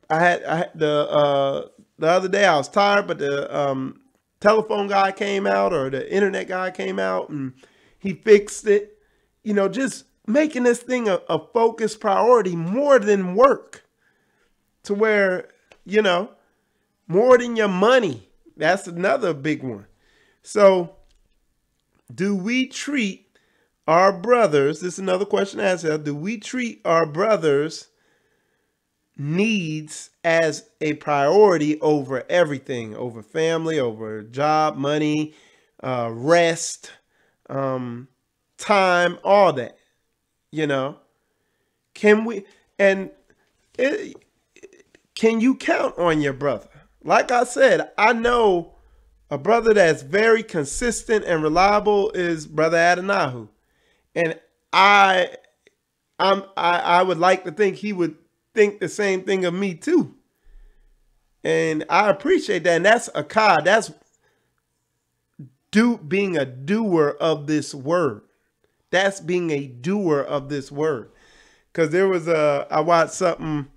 I had the other day I was tired, but the telephone guy came out, or the internet guy came out, and he fixed it. Just making this thing a focused priority more than work, to where, more than your money. That's another big one. So do we treat our brothers, this is another question to ask you, do we treat our brothers' needs as a priority over everything, over family, over job, money, rest, time, all that? Can you count on your brother? Like I said, I know a brother that's very consistent and reliable is Brother Adonai. And I would like to think he would think the same thing of me too. And I appreciate that. And that's Akkad. That's being a doer of this word. That's being a doer of this word. Because there was I watched something.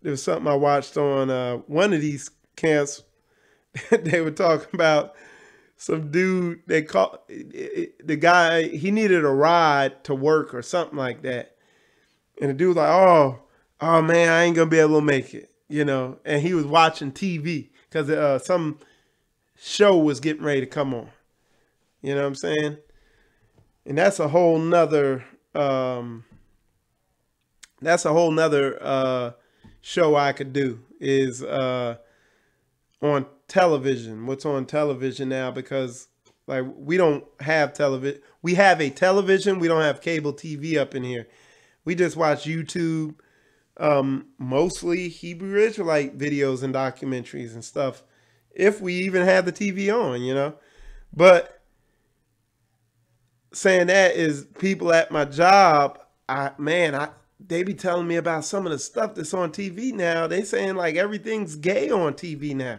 There was something I watched on one of these camps. They were talking about some dude. They called the guy. He needed a ride to work or something like that. And the dude was like, "Oh man, I ain't gonna be able to make it." And he was watching TV because some show was getting ready to come on. You know what I'm saying? And that's a whole nother. Show I could do is on television. What's on television now? Because like we don't have television. We have a television. We don't have cable TV up in here. We just watch YouTube, mostly Hebrew Israelite videos and documentaries and stuff. If we even have the TV on, But saying that is people at my job, they be telling me about some of the stuff that's on TV now. They saying like everything's gay on TV now.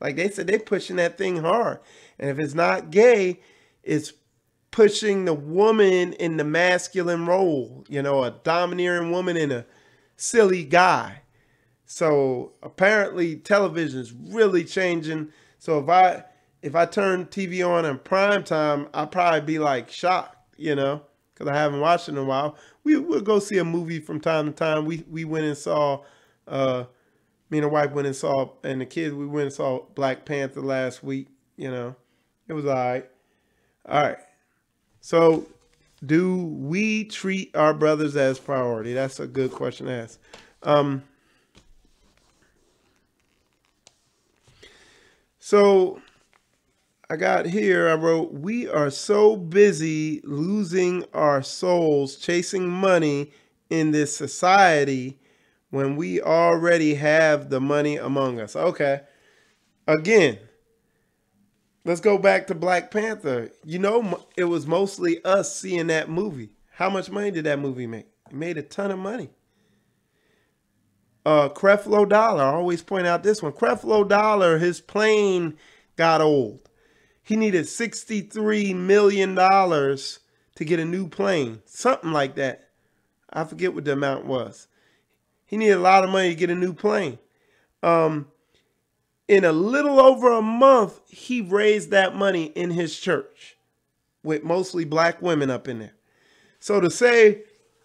Like they said, they pushing that thing hard. And if it's not gay, it's pushing the woman in the masculine role, a domineering woman and a silly guy. So apparently television is really changing. So if I turn TV on in prime time, I'll probably be like shocked, because I haven't watched it in a while. We'll go see a movie from time to time. We went and saw, me and the wife went and saw, and the kids, we went and saw Black Panther last week. It was all right. All right. So do we treat our brothers as priority? That's a good question to ask. So I got here, I wrote, we are so busy losing our souls, chasing money in this society when we already have the money among us. Okay. Again, let's go back to Black Panther. It was mostly us seeing that movie. How much money did that movie make? It made a ton of money. Creflo Dollar, I always point out this one. Creflo Dollar, his plane got old. He needed $63 million to get a new plane. Something like that. I forget what the amount was. He needed a lot of money to get a new plane. In a little over a month, he raised that money in his church with mostly black women up in there. So to say,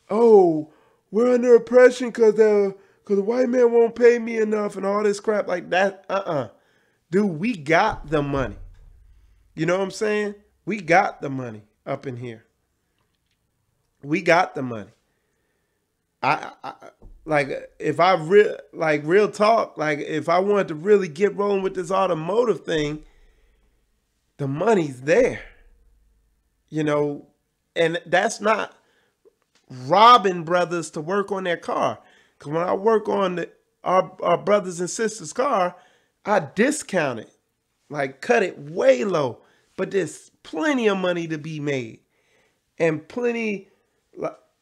oh, we're under oppression because the white man won't pay me enough and all this crap like that. Dude, we got the money. You know what I'm saying? We got the money up in here. We got the money. I like if I real talk, like if I wanted to really get rolling with this automotive thing, the money's there. You know, and that's not robbing brothers to work on their car. Because when I work on our brothers and sisters' car, I discount it, like cut it way low. But there's plenty of money to be made. And plenty,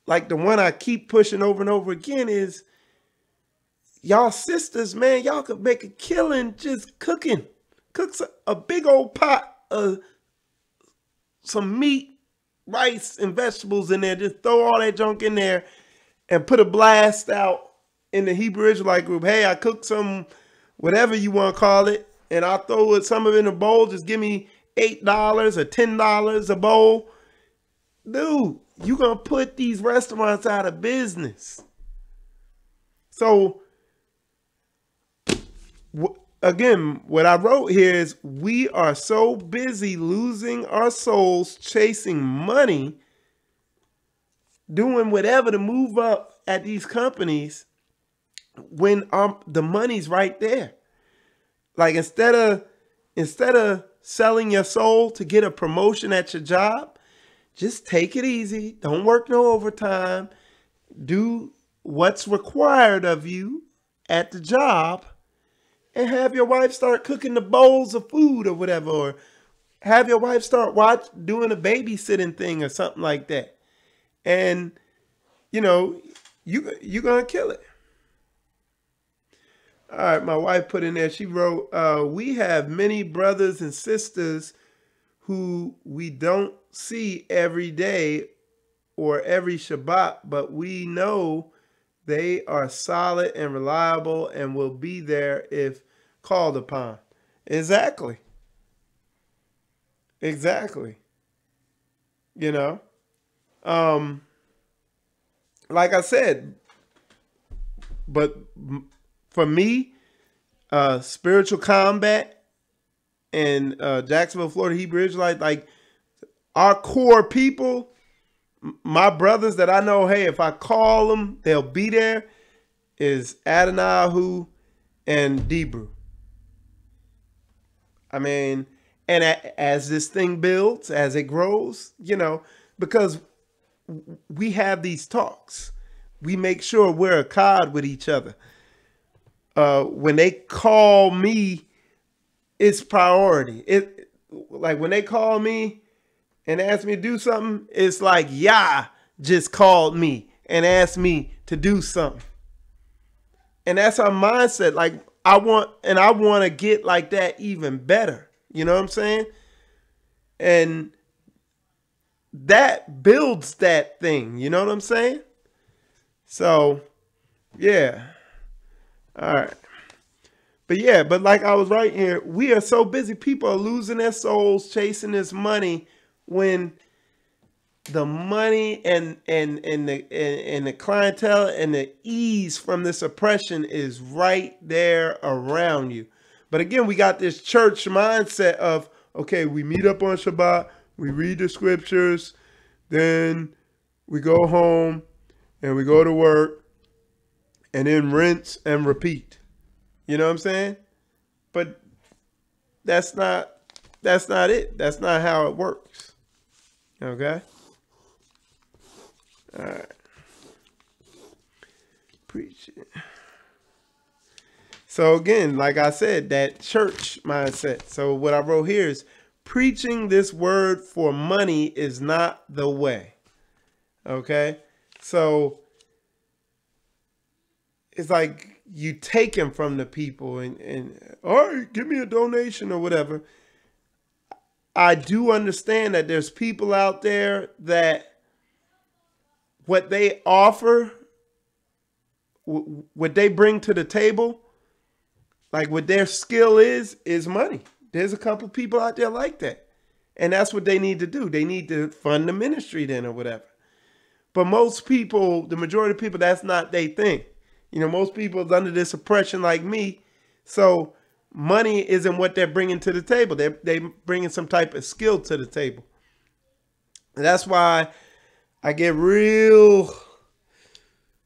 like the one I keep pushing over and over again is, y'all sisters, man, y'all could make a killing just cooking. Cooks a big old pot of some meat, rice, and vegetables in there. Just throw all that junk in there and put a blast out in the Hebrew Israelite group. Hey, I cooked some, whatever you want to call it, and I'll throw it, some of it in a bowl. Just give me $8 or $10 a bowl. Dude, you're going to put these restaurants out of business. So, again, what I wrote here is we are so busy losing our souls, chasing money, doing whatever to move up at these companies when the money's right there. Like instead of selling your soul to get a promotion at your job, just take it easy. Don't work no overtime. Do what's required of you at the job and have your wife start cooking the bowls of food or whatever, or have your wife start doing a babysitting thing or something like that. And, you know, you're going to kill it. All right, my wife put in there, she wrote, we have many brothers and sisters who we don't see every day or every Shabbat, but we know they are solid and reliable and will be there if called upon. Exactly. Exactly. You know, like I said, but for me, spiritual combat and Jacksonville, Florida, Hebrew Israelite, like our core people, my brothers that I know, hey, if I call them, they'll be there, is Adonai and Debrew. I mean, and as this thing builds, as it grows, you know, because we have these talks, we make sure we're akkad with each other. When they call me, it's priority. Like when they call me and ask me to do something, it's like Yah just called me and asked me to do something. And that's our mindset. Like I want to get like that even better. You know what I'm saying? And that builds that thing. You know what I'm saying? So, yeah. All right. But yeah, but like I was right here, we are so busy. People are losing their souls chasing this money when the money and the clientele and the ease from this oppression is right there around you. But again, we got this church mindset of, okay, we meet up on Shabbat, we read the scriptures, then we go home and we go to work and then rinse and repeat. You know what I'm saying? But that's not it. That's not how it works. Okay? All right. Preach it. So again, like I said, that church mindset. So what I wrote here is preaching this word for money is not the way. Okay? So it's like you taking from the people and all right, give me a donation or whatever. I do understand that there's people out there that what they offer, what they bring to the table, like what their skill is money. There's a couple people out there like that. And that's what they need to do. They need to fund the ministry then or whatever. But most people, the majority of people, that's not their thing. You know, most people is under this oppression like me. So money isn't what they're bringing to the table. They bringing some type of skill to the table. And that's why I get real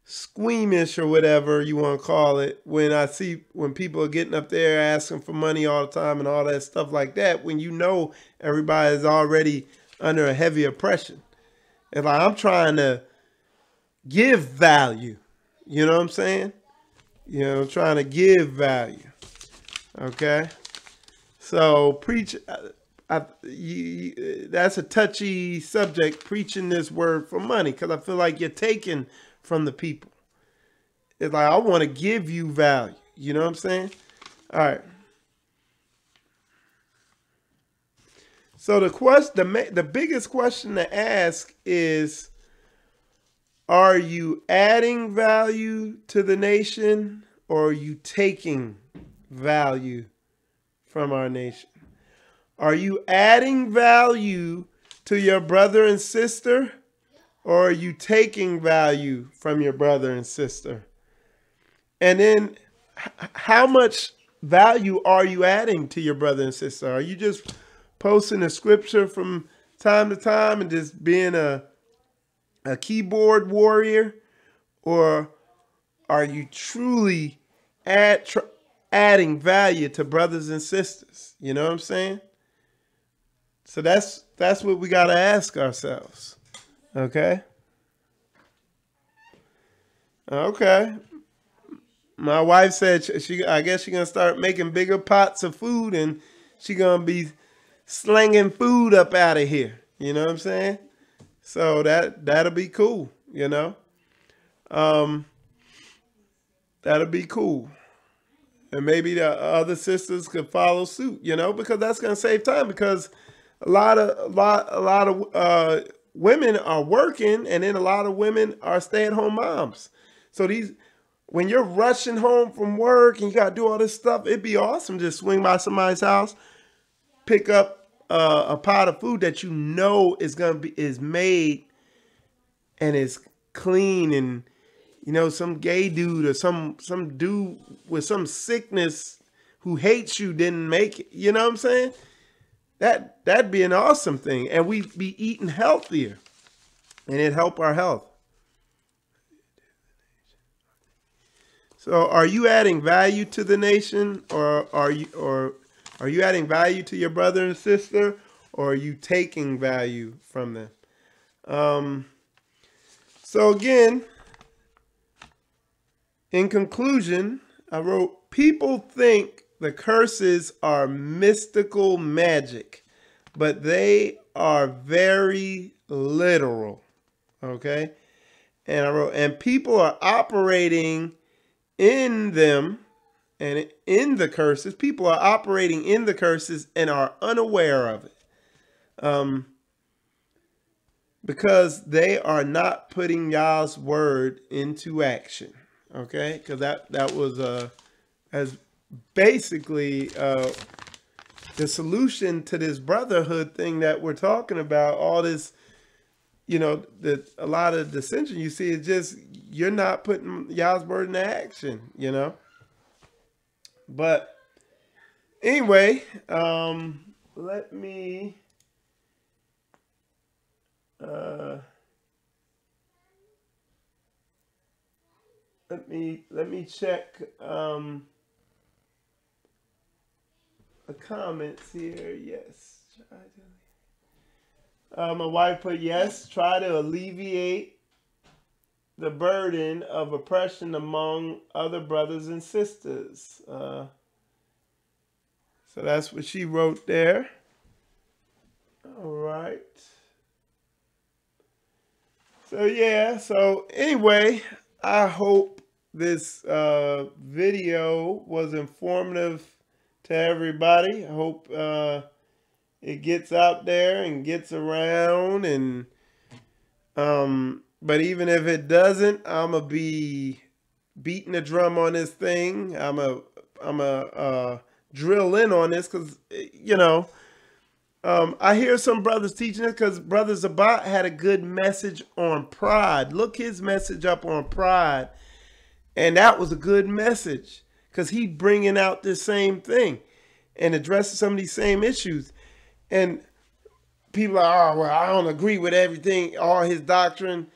squeamish or whatever you want to call it when I see when people are getting up there asking for money all the time and all that stuff like that, when you know everybody is already under a heavy oppression. And like, I'm trying to give value. You know what I'm saying? You know, trying to give value. Okay? So preach. That's a touchy subject, preaching this word for money, because I feel like you're taking from the people. It's like, I want to give you value. You know what I'm saying? All right. So the biggest question to ask is, are you adding value to the nation, or are you taking value from our nation? Are you adding value to your brother and sister, or are you taking value from your brother and sister? And then how much value are you adding to your brother and sister? Are you just posting a scripture from time to time and just being a keyboard warrior? Or are you truly adding value to brothers and sisters? You know what I'm saying? So that's what we got to ask ourselves. Okay? Okay. My wife said I guess she's going to start making bigger pots of food, and she's going to be slinging food up out of here. You know what I'm saying? So that'll be cool, you know? That'll be cool. And maybe the other sisters could follow suit, you know, because that's going to save time, because a lot of women are working, and then a lot of women are stay-at-home moms. So when you're rushing home from work and you got to do all this stuff, it'd be awesome to swing by somebody's house, pick up a pot of food that you know is made and is clean, and you know, some gay dude or some dude with some sickness who hates you didn't make it. You know what I'm saying? That'd be an awesome thing, and we'd be eating healthier, and it'd help our health. So, are you adding value to the nation, or are you adding value to your brother and sister, or are you taking value from them? So again, in conclusion, I wrote, people think the curses are mystical magic, but they are very literal. Okay? And I wrote, and people are operating in them and in the curses. People are operating in the curses and are unaware of it. Because they are not putting Yah's word into action. Okay? Because that was as basically the solution to this brotherhood thing that we're talking about. All this, you know, a lot of dissension you see is just you're not putting Yah's word into action, you know. But anyway, let me check the comments here. Yes. My wife put yes. Try to alleviate the burden of oppression among other brothers and sisters. So that's what she wrote there. All right. So yeah. So anyway, I hope this video was informative to everybody. I hope it gets out there and gets around, and but even if it doesn't, I'm gonna be beating the drum on this thing. I'm a drill in on this, because you know, I hear some brothers teaching this because Brother Zabat had a good message on pride. Look his message up on pride. And that was a good message because he bringing out this same thing and addressing some of these same issues. And people are, oh, well, I don't agree with everything, all his doctrine.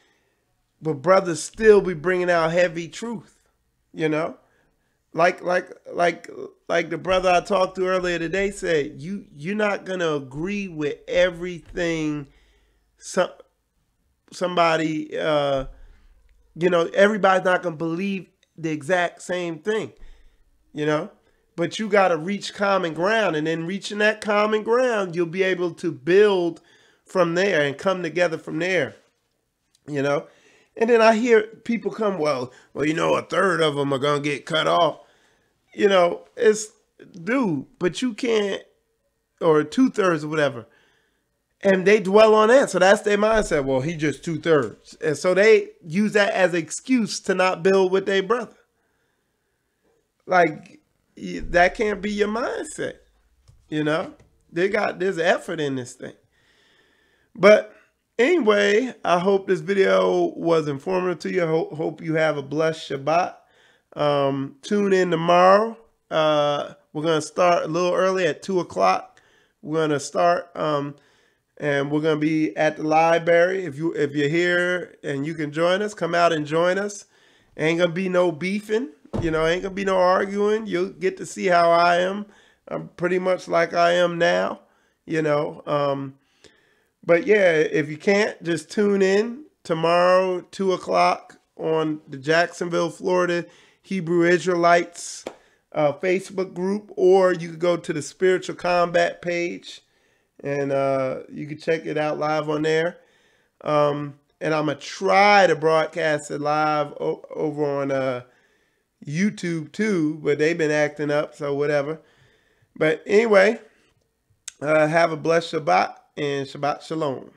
But brothers still be bringing out heavy truth, you know? Like the brother I talked to earlier today said, you're not gonna agree with everything. Somebody, everybody's not gonna believe the exact same thing, you know. But you got to reach common ground, and then reaching that common ground, you'll be able to build from there and come together from there, you know. And then I hear people come, well, a third of them are gonna get cut off. It's dude, but you can't, or 2/3 or whatever. And they dwell on that. So that's their mindset. Well, he just 2/3. And so they use that as an excuse to not build with their brother. Like, that can't be your mindset. There's effort in this thing. But anyway, I hope this video was informative to you. Hope you have a blessed Shabbat. Tune in tomorrow. We're going to start a little early at 2 o'clock. We're going to start, and we're going to be at the library. If you're here and you can join us, come out and join us. Ain't going to be no beefing. Ain't going to be no arguing. You'll get to see how I am. I'm pretty much like I am now, But yeah, if you can't, just tune in tomorrow, 2 o'clock on the Jacksonville, Florida Hebrew Israelites Facebook group, or you could go to the Spiritual Combat page and you can check it out live on there. And I'm going to try to broadcast it live over on YouTube too, but they've been acting up, so whatever. But anyway, have a blessed Shabbat and Shabbat Shalom.